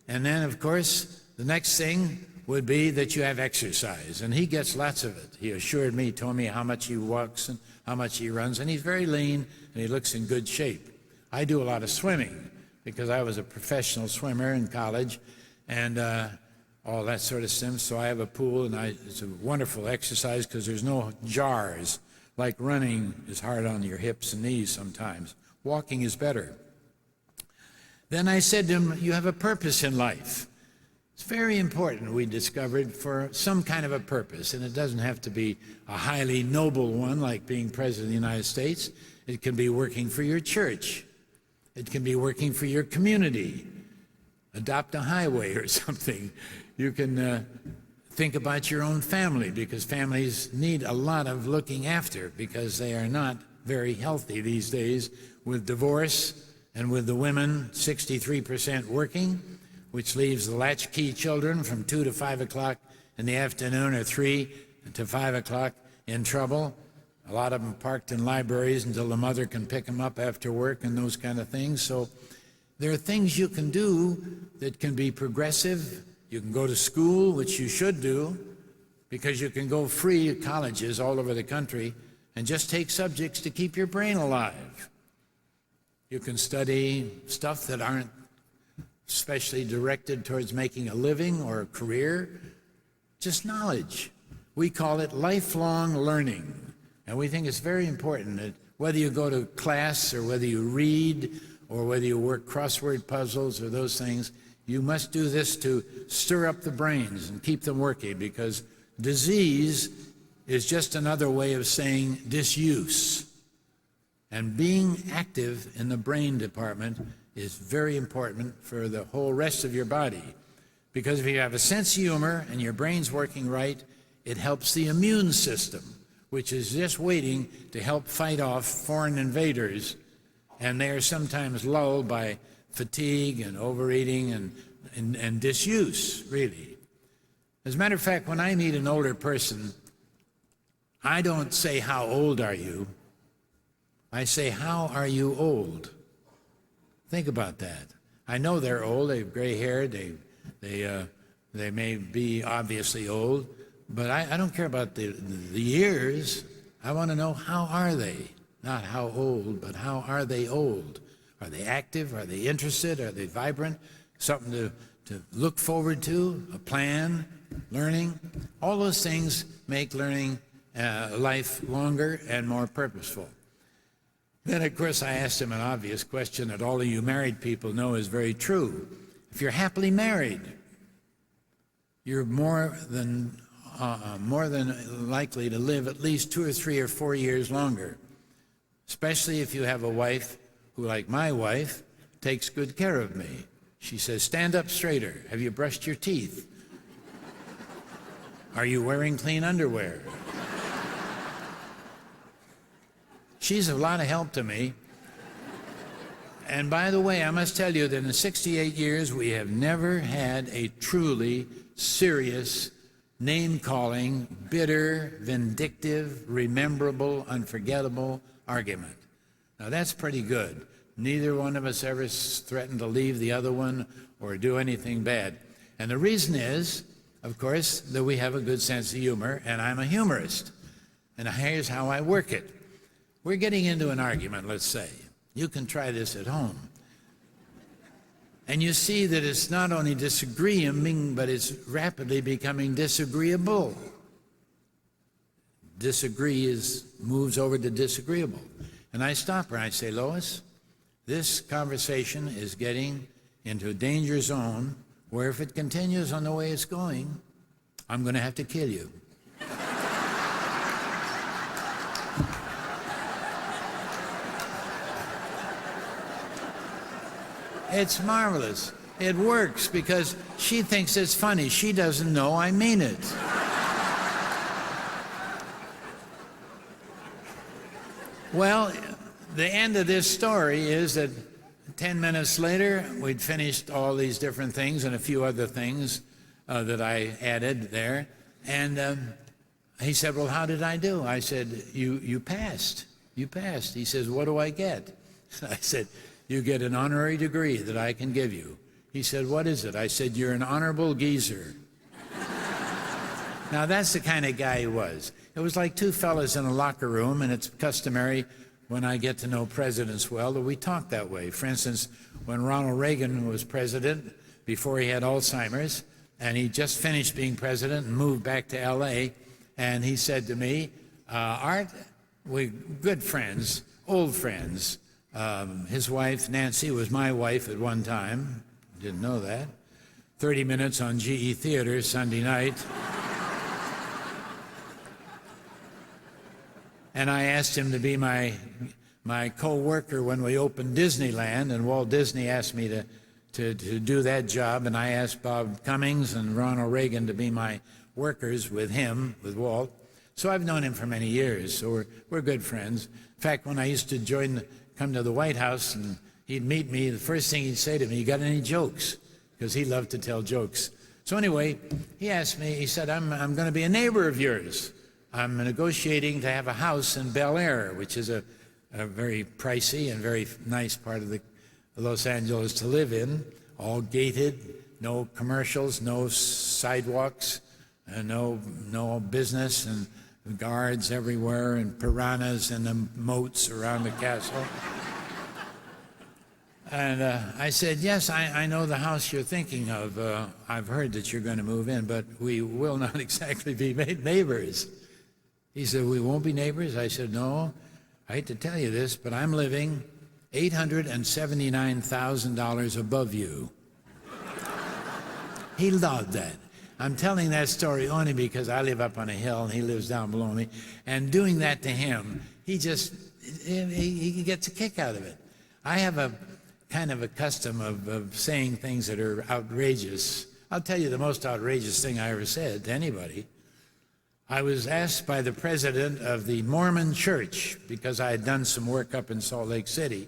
And then, of course, the next thing would be that you have exercise. And he gets lots of it. He assured me, told me how much he walks and how much he runs. And he's very lean and he looks in good shape. I do a lot of swimming because I was a professional swimmer in college and all that sort of stuff. So I have a pool and it's a wonderful exercise because there's no jars. Like running is hard on your hips and knees sometimes. Walking is better. Then I said to him, you have a purpose in life. It's very important, we discovered, for some kind of a purpose. And it doesn't have to be a highly noble one like being President of the United States. It can be working for your church. It can be working for your community. Adopt a highway or something. You can think about your own family because families need a lot of looking after because they are not very healthy these days with divorce and with the women 63% working, which leaves the latchkey children from 2 to 5 o'clock in the afternoon or 3 to 5 o'clock in trouble. A lot of them parked in libraries until the mother can pick them up after work and those kind of things. So there are things you can do that can be progressive. You can go to school, which you should do, because you can go free at colleges all over the country and just take subjects to keep your brain alive. You can study stuff that aren't especially directed towards making a living or a career, just knowledge. We call it lifelong learning. And we think it's very important that whether you go to class or whether you read or whether you work crossword puzzles or those things, you must do this to stir up the brains and keep them working because disease is just another way of saying disuse. And being active in the brain department is very important for the whole rest of your body. Because if you have a sense of humor and your brain's working right, it helps the immune system, which is just waiting to help fight off foreign invaders. And they are sometimes lulled by fatigue and overeating and disuse, really. As a matter of fact, when I meet an older person, I don't say, how old are you? I say, how are you old? Think about that. I know they're old, they're gray haired, they may be obviously old, but I don't care about the years. I want to know, how are they? Not how old, but how are they old? Are they active? Are they interested? Are they vibrant? Something to look forward to, a plan, learning. All those things make learning life longer and more purposeful. Then, of course, I asked him an obvious question that all of you married people know is very true. If you're happily married, you're more than likely to live at least 2 or 3 or 4 years longer, especially if you have a wife who, like my wife, takes good care of me. She says, stand up straighter. Have you brushed your teeth? Are you wearing clean underwear? She's a lot of help to me. And by the way, I must tell you that in 68 years, we have never had a truly serious, name-calling, bitter, vindictive, rememberable, unforgettable argument. Now, that's pretty good. Neither one of us ever threatened to leave the other one or do anything bad. And the reason is, of course, that we have a good sense of humor, and I'm a humorist. And here's how I work it. We're getting into an argument, let's say. You can try this at home. And you see that it's not only disagreeing, but it's rapidly becoming disagreeable. Disagree moves over to disagreeable. And I stop her and I say, Lois, this conversation is getting into a danger zone where if it continues on the way it's going, I'm going to have to kill you. It's marvelous. It works because she thinks it's funny. She doesn't know I mean it. Well, the end of this story is that 10 minutes later, we'd finished all these different things and a few other things that I added there. And he said, well, how did I do? I said, you passed. You passed. He says, what do I get? I said, you get an honorary degree that I can give you. He said, what is it? I said, you're an honorable geezer. Now, that's the kind of guy he was. It was like two fellas in a locker room, and it's customary when I get to know presidents well that we talk that way. For instance, when Ronald Reagan was president, before he had Alzheimer's, and he just finished being president and moved back to L.A., and he said to me, Art, we're good friends, old friends. His wife, Nancy, was my wife at one time. Didn't know that. 30 minutes on GE Theater Sunday night. And I asked him to be my co-worker when we opened Disneyland, and Walt Disney asked me to do that job, and I asked Bob Cummings and Ronald Reagan to be my workers with him, with Walt. So I've known him for many years, so we're good friends. In fact, when I used to come to the White House and he'd meet me, the first thing he'd say to me, you got any jokes? Because he loved to tell jokes. So anyway, he asked me, he said, I'm going to be a neighbor of yours. I'm negotiating to have a house in Bel Air, which is a very pricey and very nice part of Los Angeles to live in, all gated, no commercials, no sidewalks, no business, and guards everywhere, and piranhas in the moats around the castle. And I said, yes, I know the house you're thinking of. I've heard that you're going to move in, but we will not exactly be neighbors. He said, we won't be neighbors? I said, no, I hate to tell you this, but I'm living $879,000 above you. He loved that. I'm telling that story only because I live up on a hill and he lives down below me. And doing that to him, he gets a kick out of it. I have a kind of a custom of saying things that are outrageous. I'll tell you the most outrageous thing I ever said to anybody. I was asked by the president of the Mormon Church, because I had done some work up in Salt Lake City,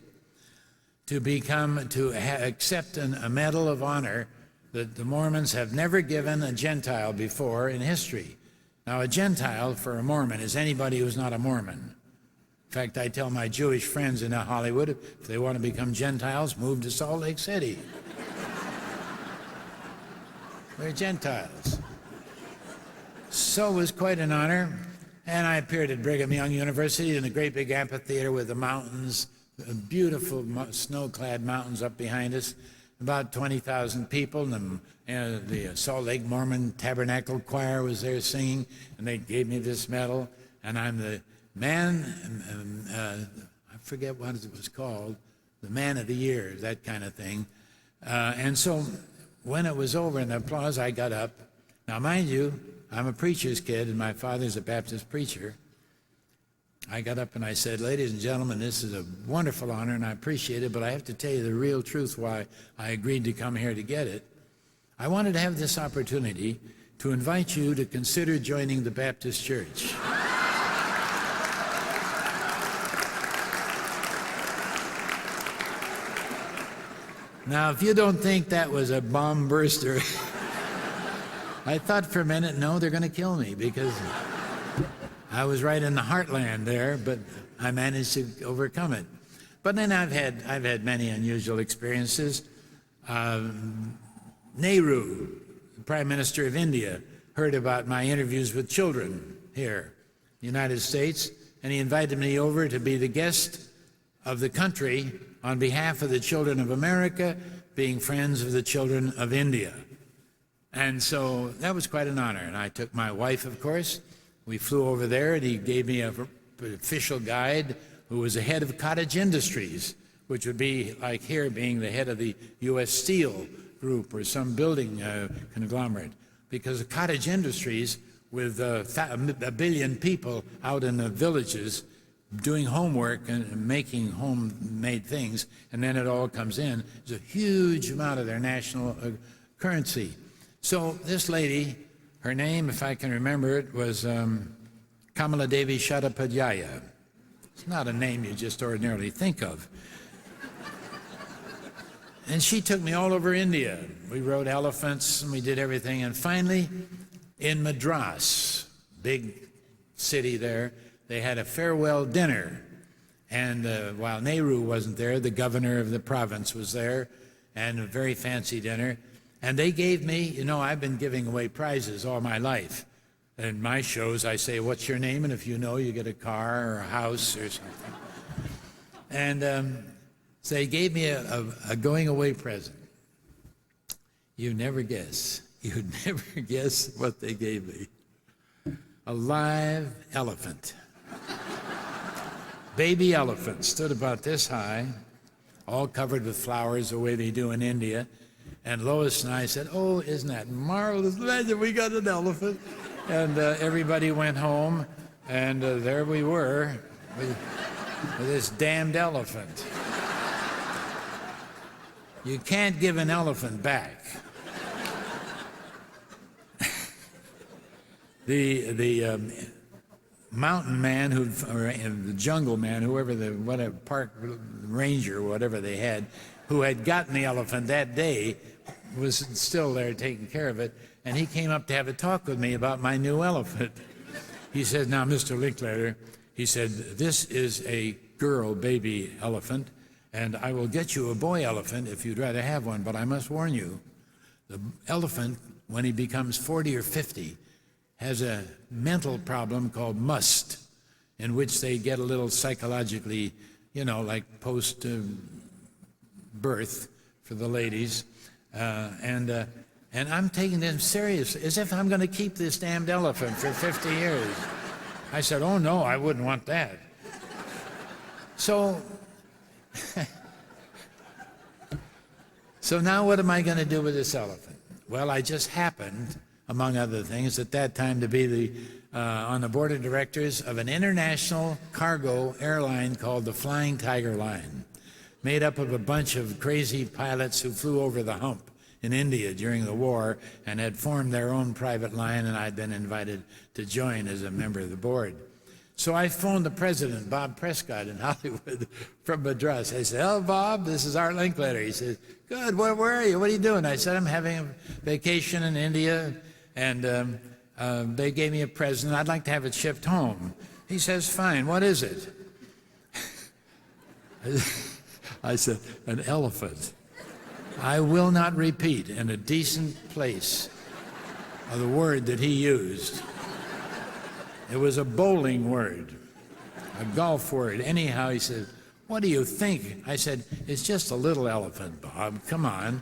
to accept a Medal of Honor that the Mormons have never given a Gentile before in history. Now, a Gentile for a Mormon is anybody who's not a Mormon. In fact, I tell my Jewish friends in Hollywood, if they want to become Gentiles, move to Salt Lake City. They're Gentiles. So it was quite an honor, and I appeared at Brigham Young University in a great big amphitheater with the mountains, beautiful snow-clad mountains up behind us, about 20,000 people, and the Salt Lake Mormon Tabernacle Choir was there singing, and they gave me this medal, and I'm the man, I forget what it was called, the Man of the Year, that kind of thing. And so when it was over and the applause, I got up. Now, mind you, I'm a preacher's kid, and my father's a Baptist preacher. I got up and I said, ladies and gentlemen, this is a wonderful honor, and I appreciate it, but I have to tell you the real truth why I agreed to come here to get it. I wanted to have this opportunity to invite you to consider joining the Baptist Church. Now, if you don't think that was a bomb burster, I thought for a minute, no, they're going to kill me, because I was right in the heartland there, but I managed to overcome it. But then I've had many unusual experiences. Nehru, the Prime Minister of India, heard about my interviews with children here in the United States, and he invited me over to be the guest of the country on behalf of the children of America, being friends of the children of India. And so that was quite an honor. And I took my wife, of course. We flew over there, and he gave me an official guide who was the head of cottage industries, which would be like here being the head of the U.S. Steel Group or some building conglomerate. Because the cottage industries, with a billion people out in the villages doing homework and making homemade things, and then it all comes in, there's a huge amount of their national currency. So this lady, her name, if I can remember it, was Kamala Devi Chattopadhyaya. It's not a name you just ordinarily think of. And she took me all over India. We rode elephants and we did everything. And finally, in Madras, big city there, they had a farewell dinner. And while Nehru wasn't there, the governor of the province was there, and a very fancy dinner. And they gave me, you know, I've been giving away prizes all my life. In my shows, I say, what's your name? And if you know, you get a car or a house or something. And so they gave me a going-away present. You'd never guess. You'd never guess what they gave me. A live elephant. Baby elephant, stood about this high, all covered with flowers the way they do in India. And Lois and I said, oh, isn't that marvelous? Imagine we got an elephant. And everybody went home, and there we were with this damned elephant. You can't give an elephant back. The mountain man, or the jungle man, whatever park ranger, whatever they had, who had gotten the elephant that day, was still there taking care of it, and he came up to have a talk with me about my new elephant. He said, now, Mr. Linkletter, he said, this is a girl baby elephant, and I will get you a boy elephant if you'd rather have one, but I must warn you, the elephant, when he becomes 40 or 50, has a mental problem called must, in which they get a little psychologically, you know, like post-birth for the ladies. And I'm taking them serious, as if I'm going to keep this damned elephant for 50 years. I said, oh, no, I wouldn't want that. So now what am I going to do with this elephant? Well, I just happened, among other things, at that time to be on the board of directors of an international cargo airline called the Flying Tiger Line, made up of a bunch of crazy pilots who flew over the hump in India during the war and had formed their own private line, and I'd been invited to join as a member of the board. So I phoned the president, Bob Prescott, in Hollywood from Madras. I said, oh, Bob, this is Art Linkletter. He said, good, where are you? What are you doing? I said, I'm having a vacation in India, and they gave me a present. I'd like to have it shipped home. He says, fine, what is it? I said, an elephant. I will not repeat in a decent place of the word that he used. It was a bowling word, a golf word. Anyhow, he said, what do you think? I said, it's just a little elephant, Bob, come on.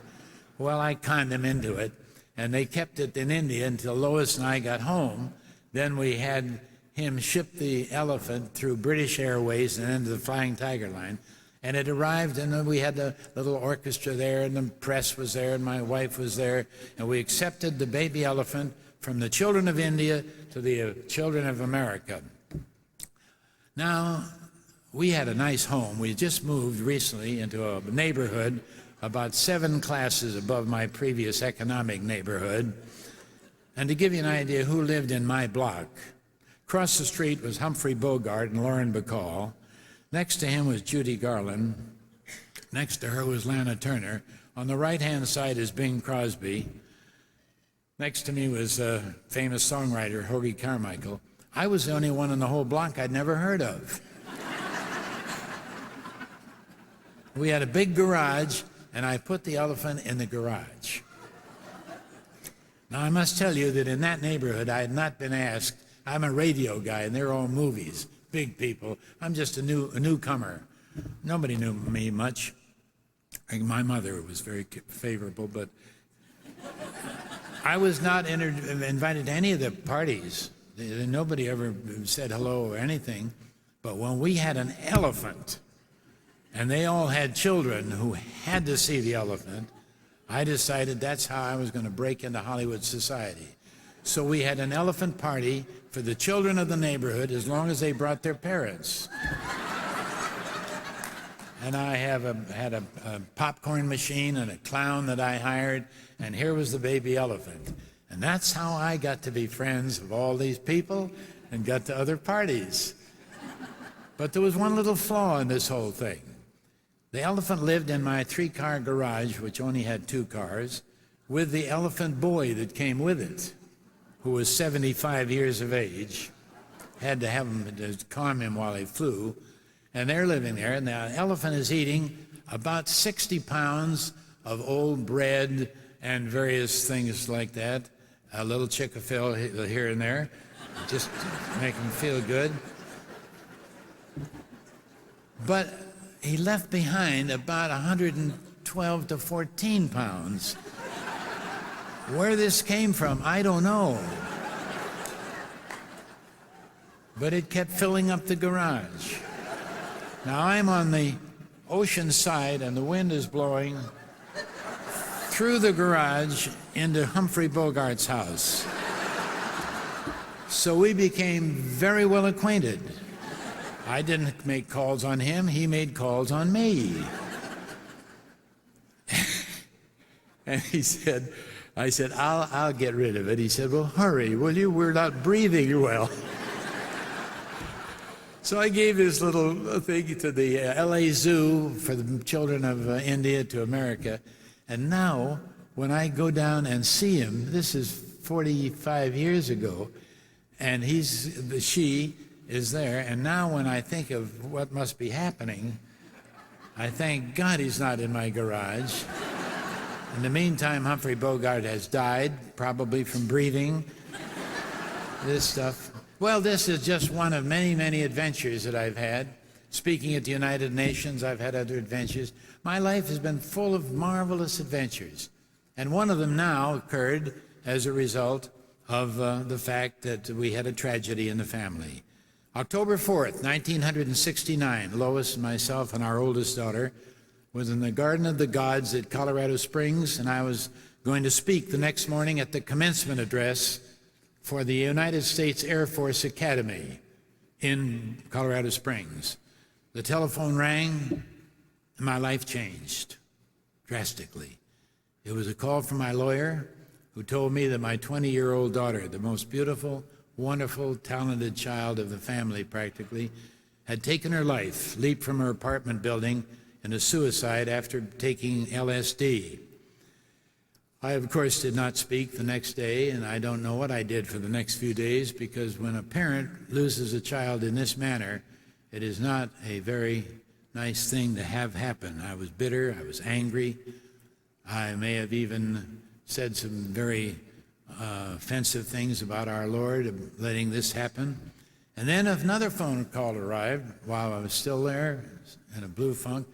Well, I conned him into it, and they kept it in India until Lois and I got home. Then we had him ship the elephant through British Airways and into the Flying Tiger Line. And it arrived, and then we had the little orchestra there, and the press was there, and my wife was there, and we accepted the baby elephant from the children of India to the children of America. Now, we had a nice home. We just moved recently into a neighborhood about 7 classes above my previous economic neighborhood. And to give you an idea who lived in my block, across the street was Humphrey Bogart and Lauren Bacall. Next to him was Judy Garland. Next to her was Lana Turner. On the right-hand side is Bing Crosby. Next to me was famous songwriter Hoagy Carmichael. I was the only one in the whole block I'd never heard of. We had a big garage, and I put the elephant in the garage. Now, I must tell you that in that neighborhood, I had not been asked. I'm a radio guy, and they're all movies, big people. I'm just a newcomer. Nobody knew me much. My mother was very favorable, but I was not invited to any of the parties. Nobody ever said hello or anything. But when we had an elephant, and they all had children who had to see the elephant, I decided that's how I was going to break into Hollywood society. So we had an elephant party for the children of the neighborhood as long as they brought their parents. And I had a popcorn machine and a clown that I hired, and here was the baby elephant. And that's how I got to be friends of all these people and got to other parties. But there was one little flaw in this whole thing. The elephant lived in my 3-car garage, which only had 2 cars, with the elephant boy that came with it, who was 75 years of age. Had to have him to calm him while he flew. And they're living there, and the elephant is eating about 60 pounds of old bread and various things like that, a little chick-a-fill here and there, just to make him feel good. But he left behind about 112 to 14 pounds. Where this came from, I don't know. But it kept filling up the garage. Now I'm on the ocean side, and the wind is blowing through the garage into Humphrey Bogart's house. So we became very well acquainted. I didn't make calls on him, he made calls on me. And I said, I'll get rid of it. He said, well, hurry, will you? We're not breathing well. So I gave this little thing to the LA Zoo for the children of India to America. And now, when I go down and see him, this is 45 years ago, and she is there. And now when I think of what must be happening, I thank God he's not in my garage. In the meantime, Humphrey Bogart has died, probably from breathing this stuff. Well, this is just one of many, many adventures that I've had. Speaking at the United Nations, I've had other adventures. My life has been full of marvelous adventures. And one of them now occurred as a result of the fact that we had a tragedy in the family. October 4th, 1969, Lois and myself and our oldest daughter was in the Garden of the Gods at Colorado Springs, and I was going to speak the next morning at the commencement address for the United States Air Force Academy in Colorado Springs. The telephone rang, and my life changed drastically. It was a call from my lawyer, who told me that my 20-year-old daughter, the most beautiful, wonderful, talented child of the family practically, had taken her life, leaped from her apartment building in a suicide after taking LSD. I, of course, did not speak the next day, and I don't know what I did for the next few days, because when a parent loses a child in this manner, it is not a very nice thing to have happen. I was bitter, I was angry. I may have even said some very offensive things about our Lord, letting this happen. And then another phone call arrived while I was still there in a blue funk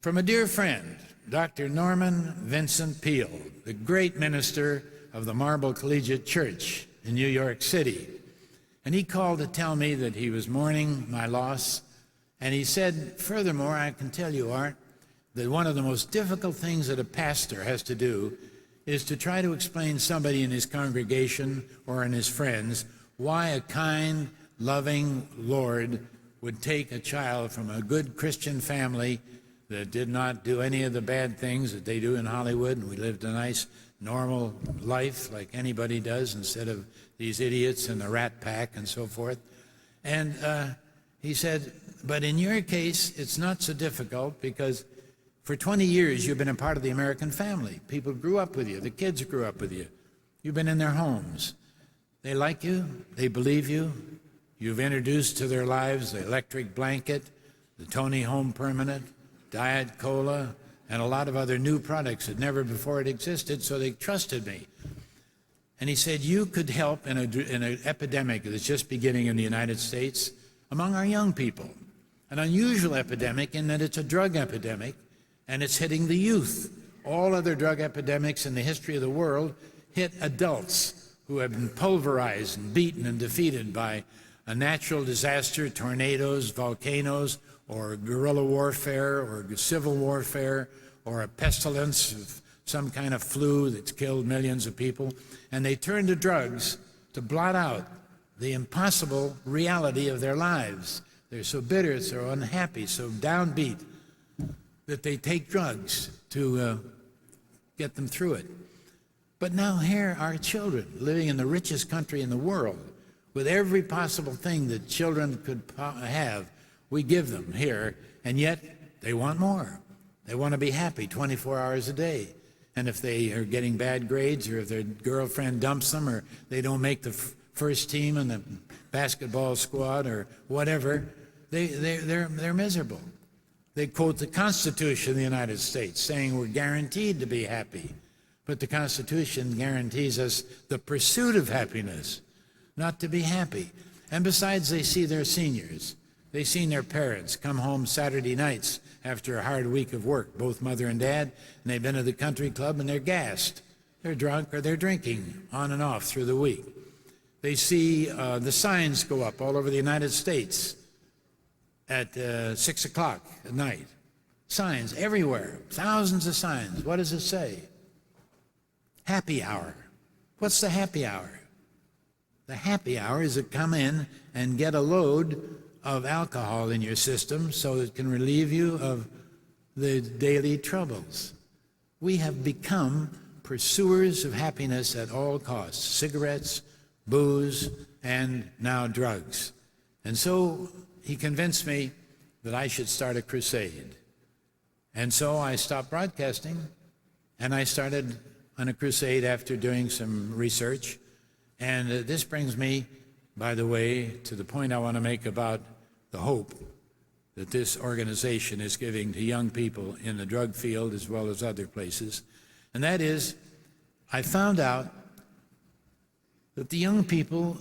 from a dear friend, Dr. Norman Vincent Peale, the great minister of the Marble Collegiate Church in New York City. And he called to tell me that he was mourning my loss. And he said, furthermore, I can tell you, Art, that one of the most difficult things that a pastor has to do is to try to explain somebody in his congregation or in his friends why a kind, loving Lord would take a child from a good Christian family that did not do any of the bad things that they do in Hollywood, and we lived a nice, normal life like anybody does instead of these idiots in the Rat Pack and so forth. And he said, but in your case, it's not so difficult because for 20 years you've been a part of the American family. People grew up with you. The kids grew up with you. You've been in their homes. They like you. They believe you. You've introduced to their lives the electric blanket, the Tony Home Permanent, Diet Cola, and a lot of other new products that never before had existed, so they trusted me. And he said, you could help in an epidemic that's just beginning in the United States among our young people. An unusual epidemic in that it's a drug epidemic, and it's hitting the youth. All other drug epidemics in the history of the world hit adults who have been pulverized and beaten and defeated by a natural disaster, tornadoes, volcanoes, or guerrilla warfare, or civil warfare, or a pestilence of some kind of flu that's killed millions of people. And they turn to drugs to blot out the impossible reality of their lives. They're so bitter, so unhappy, so downbeat that they take drugs to get them through it. But now here are children living in the richest country in the world with every possible thing that children could have. We give them here, and yet they want more. They want to be happy 24 hours a day. And if they are getting bad grades, or if their girlfriend dumps them, or they don't make the first team in the basketball squad, or whatever, they're miserable. They quote the Constitution of the United States, saying we're guaranteed to be happy. But the Constitution guarantees us the pursuit of happiness, not to be happy. And besides, they see their seniors. They've seen their parents come home Saturday nights after a hard week of work, both mother and dad, and they've been to the country club and they're gassed. They're drunk or they're drinking on and off through the week. They see the signs go up all over the United States at 6 o'clock at night. Signs everywhere, thousands of signs. What does it say? Happy hour. What's the happy hour? The happy hour is to come in and get a load of alcohol in your system so it can relieve you of the daily troubles. We have become pursuers of happiness at all costs. Cigarettes, booze, and now drugs. And so he convinced me that I should start a crusade. And so I stopped broadcasting, and I started on a crusade after doing some research. And this brings me, by the way, to the point I want to make about the hope that this organization is giving to young people in the drug field as well as other places. And that is, I found out that the young people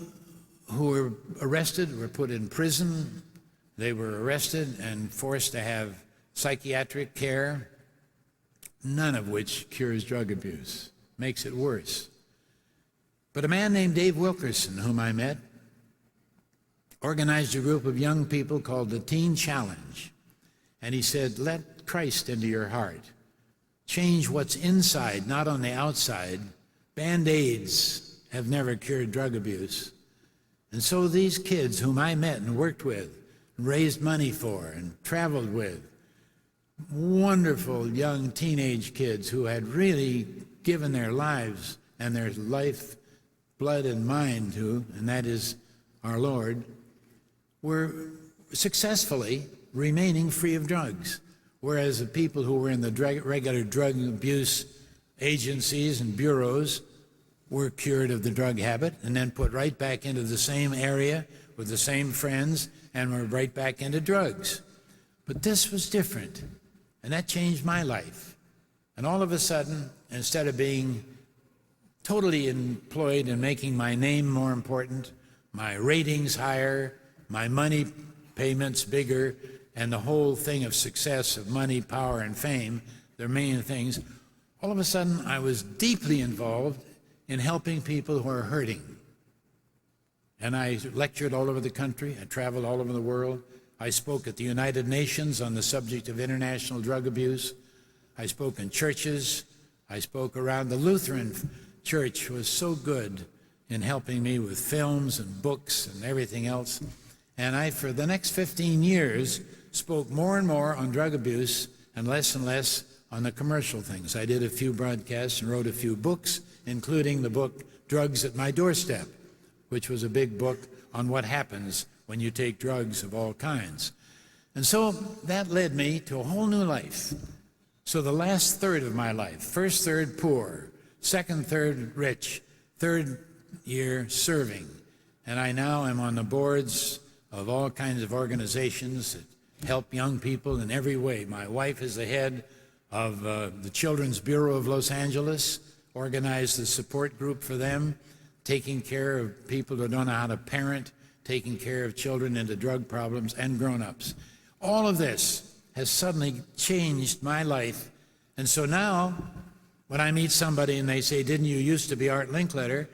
who were arrested were put in prison. They were arrested and forced to have psychiatric care, none of which cures drug abuse, makes it worse. But a man named Dave Wilkerson, whom I met, organized a group of young people called the Teen Challenge. And he said, let Christ into your heart. Change what's inside, not on the outside. Band-Aids have never cured drug abuse. And so these kids whom I met and worked with, raised money for and traveled with, wonderful young teenage kids who had really given their lives and their life, blood and mind to, and that is our Lord, were successfully remaining free of drugs, whereas the people who were in the regular drug abuse agencies and bureaus were cured of the drug habit and then put right back into the same area with the same friends and were right back into drugs. But this was different, and that changed my life. And all of a sudden, instead of being totally employed in making my name more important, my ratings higher, my money payments bigger, and the whole thing of success of money, power, and fame, their main things, all of a sudden I was deeply involved in helping people who are hurting. And I lectured all over the country. I traveled all over the world. I spoke at the United Nations on the subject of international drug abuse. I spoke in churches. I spoke around. The Lutheran Church was so good in helping me with films and books and everything else. And I, for the next 15 years, spoke more and more on drug abuse and less on the commercial things. I did a few broadcasts and wrote a few books, including the book Drugs at My Doorstep, which was a big book on what happens when you take drugs of all kinds. And so that led me to a whole new life. So the last third of my life, first third poor, second third rich, third year serving. And I now am on the boards of all kinds of organizations that help young people in every way. My wife is the head of the Children's Bureau of Los Angeles, organized the support group for them, taking care of people who don't know how to parent, taking care of children into drug problems and grown-ups. All of this has suddenly changed my life. And so now, when I meet somebody and they say, "Didn't you used to be Art Linkletter?"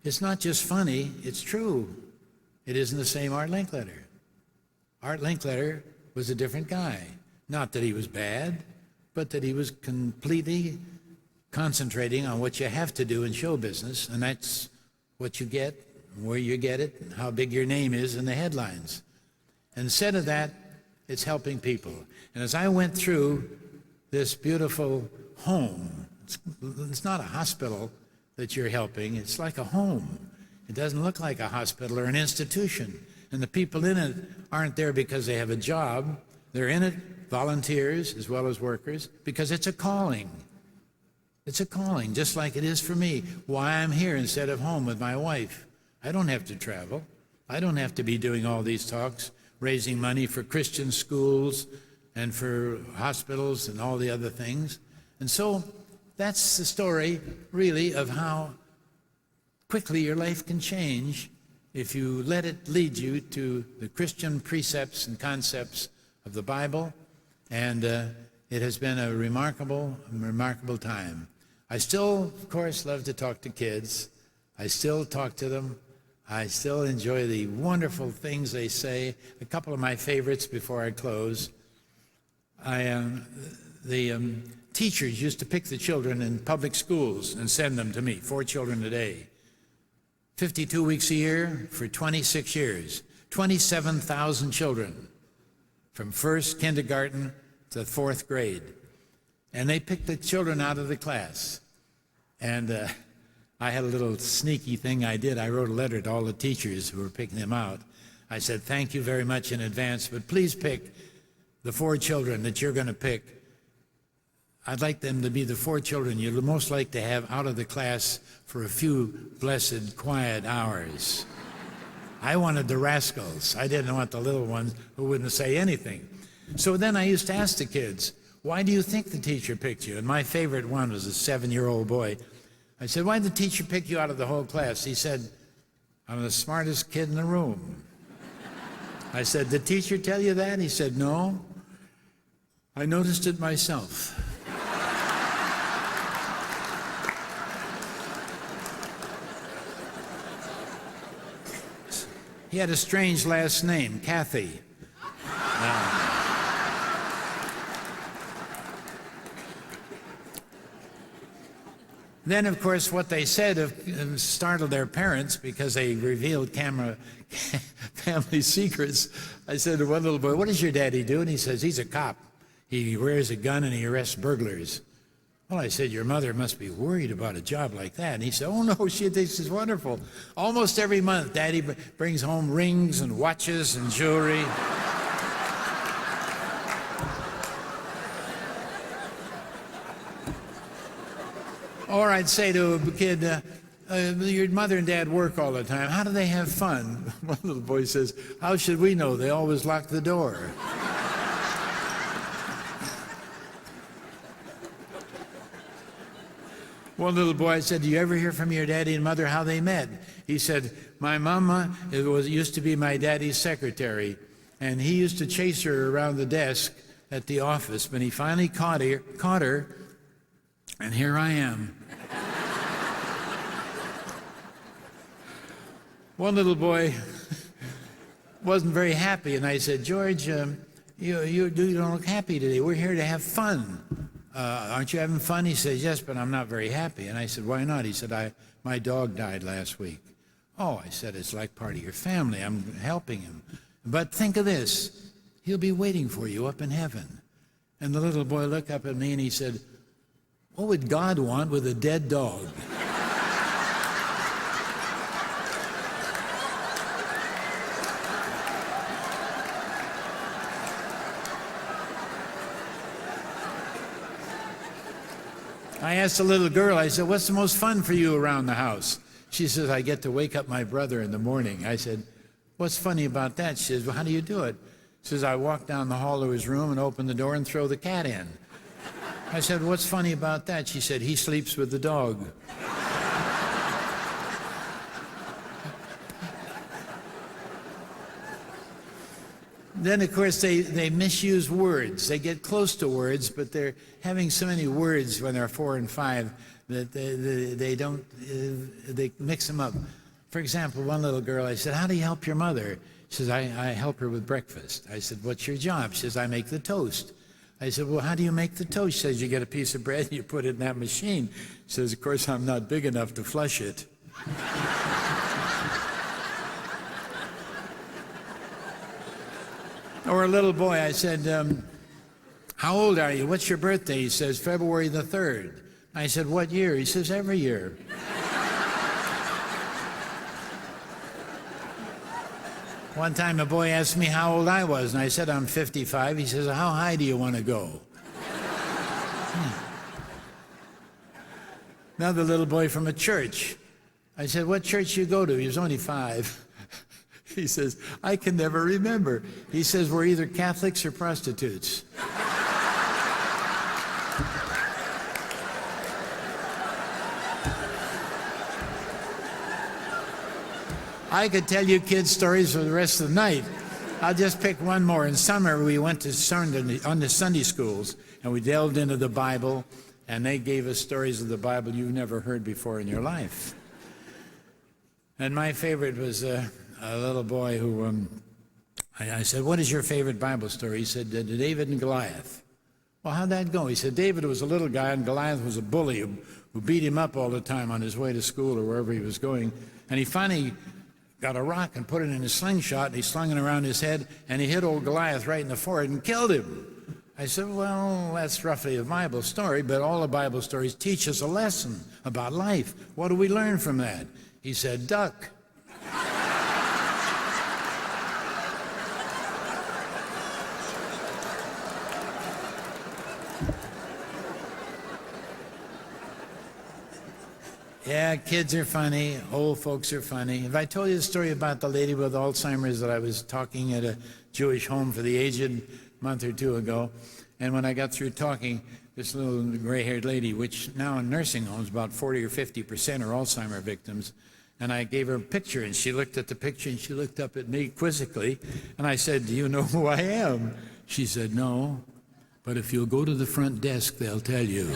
It's not just funny, it's true. It isn't the same Art Linkletter. Art Linkletter was a different guy. Not that he was bad, but that he was completely concentrating on what you have to do in show business, and that's what you get, where you get it, and how big your name is in the headlines. Instead of that, it's helping people. And as I went through this beautiful home, it's not a hospital that you're helping, it's like a home. It doesn't look like a hospital or an institution. And the people in it aren't there because they have a job. They're in it, volunteers as well as workers, because it's a calling. It's a calling, just like it is for me. Why I'm here instead of home with my wife. I don't have to travel. I don't have to be doing all these talks, raising money for Christian schools and for hospitals and all the other things. And so that's the story, really, of how quickly your life can change if you let it lead you to the Christian precepts and concepts of the Bible. And it has been a remarkable time. I still, of course, love to talk to kids. I still talk to them. I still enjoy the wonderful things they say. A couple of my favorites before I close. The teachers used to pick the children in public schools and send them to me, 4 children a day. 52 weeks a year for 26 years. 27,000 children from first kindergarten to 4th grade. And they picked the children out of the class. And I had a little sneaky thing I did. I wrote a letter to all the teachers who were picking them out. I said, "Thank you very much in advance, but please pick the 4 children that you're going to pick. I'd like them to be the 4 children you'd most like to have out of the class for a few blessed, quiet hours." I wanted the rascals. I didn't want the little ones who wouldn't say anything. So then I used to ask the kids, "Why do you think the teacher picked you?" And my favorite one was a 7-year-old boy. I said, "Why did the teacher pick you out of the whole class?" He said, "I'm the smartest kid in the room." I said, "Did the teacher tell you that?" He said, "No. I noticed it myself." He had a strange last name, Cathy. Then, of course, what they said startled their parents because they revealed family secrets. I said to one little boy, "What does your daddy do?" And he says, "He's a cop. He wears a gun and he arrests burglars." Well, I said, "Your mother must be worried about a job like that." And he said, "Oh, no, she thinks it's wonderful. Almost every month, Daddy brings home rings and watches and jewelry." Or I'd say to a kid, "Your mother and dad work all the time. How do they have fun?" One little boy says, "How should we know? They always lock the door." One little boy said, "Do you ever hear from your daddy and mother how they met?" He said, "My mama used to be my daddy's secretary, and he used to chase her around the desk at the office, but he finally caught her, and here I am." One little boy wasn't very happy, and I said, "George, you don't look happy today. We're here to have fun. Aren't you having fun?" He said, "Yes, but I'm not very happy." And I said, "Why not?" He said, "My dog died last week." "Oh," I said, "it's like part of your family. I'm helping him. But think of this. He'll be waiting for you up in heaven." And the little boy looked up at me and he said, "What would God want with a dead dog?" I asked the little girl, I said, "What's the most fun for you around the house?" She says, "I get to wake up my brother in the morning." I said, "What's funny about that?" She says, "Well, how do you do it?" Says, I walk down the hall to his room and open the door and throw the cat in. I said, what's funny about that? She said, he sleeps with the dog. Then, of course, they misuse words. They get close to words, but they're having so many words when they're 4 and 5 that they mix them up. For example, one little girl, I said, how do you help your mother? She says, I help her with breakfast. I said, what's your job? She says, I make the toast. I said, well, how do you make the toast? She says, you get a piece of bread and you put it in that machine. She says, of course, I'm not big enough to flush it. Or a little boy, I said, how old are you? What's your birthday? He says, February the 3rd. I said, what year? He says, every year. One time a boy asked me how old I was, and I said, I'm 55. He says, how high do you want to go? Another little boy from a church. I said, what church you go to? He was only 5. He says, I can never remember. He says, we're either Catholics or prostitutes. I could tell you kids' stories for the rest of the night. I'll just pick one more. In summer, we went to Sunday schools, and we delved into the Bible, and they gave us stories of the Bible you've never heard before in your life. And my favorite was a little boy who, I said, what is your favorite Bible story? He said, David and Goliath. Well, how'd that go? He said, David was a little guy and Goliath was a bully who beat him up all the time on his way to school or wherever he was going. And he finally got a rock and put it in a slingshot, and he slung it around his head, and he hit old Goliath right in the forehead and killed him. I said, well, that's roughly a Bible story, but all the Bible stories teach us a lesson about life. What do we learn from that? He said, duck. Yeah, kids are funny, old folks are funny. If I told you the story about the lady with Alzheimer's that I was talking at a Jewish home for the aged a month or two ago, and when I got through talking, this little gray-haired lady, which now in nursing homes, about 40 or 50% are Alzheimer victims, and I gave her a picture, and she looked at the picture, and she looked up at me quizzically, and I said, do you know who I am? She said, no, but if you'll go to the front desk, they'll tell you.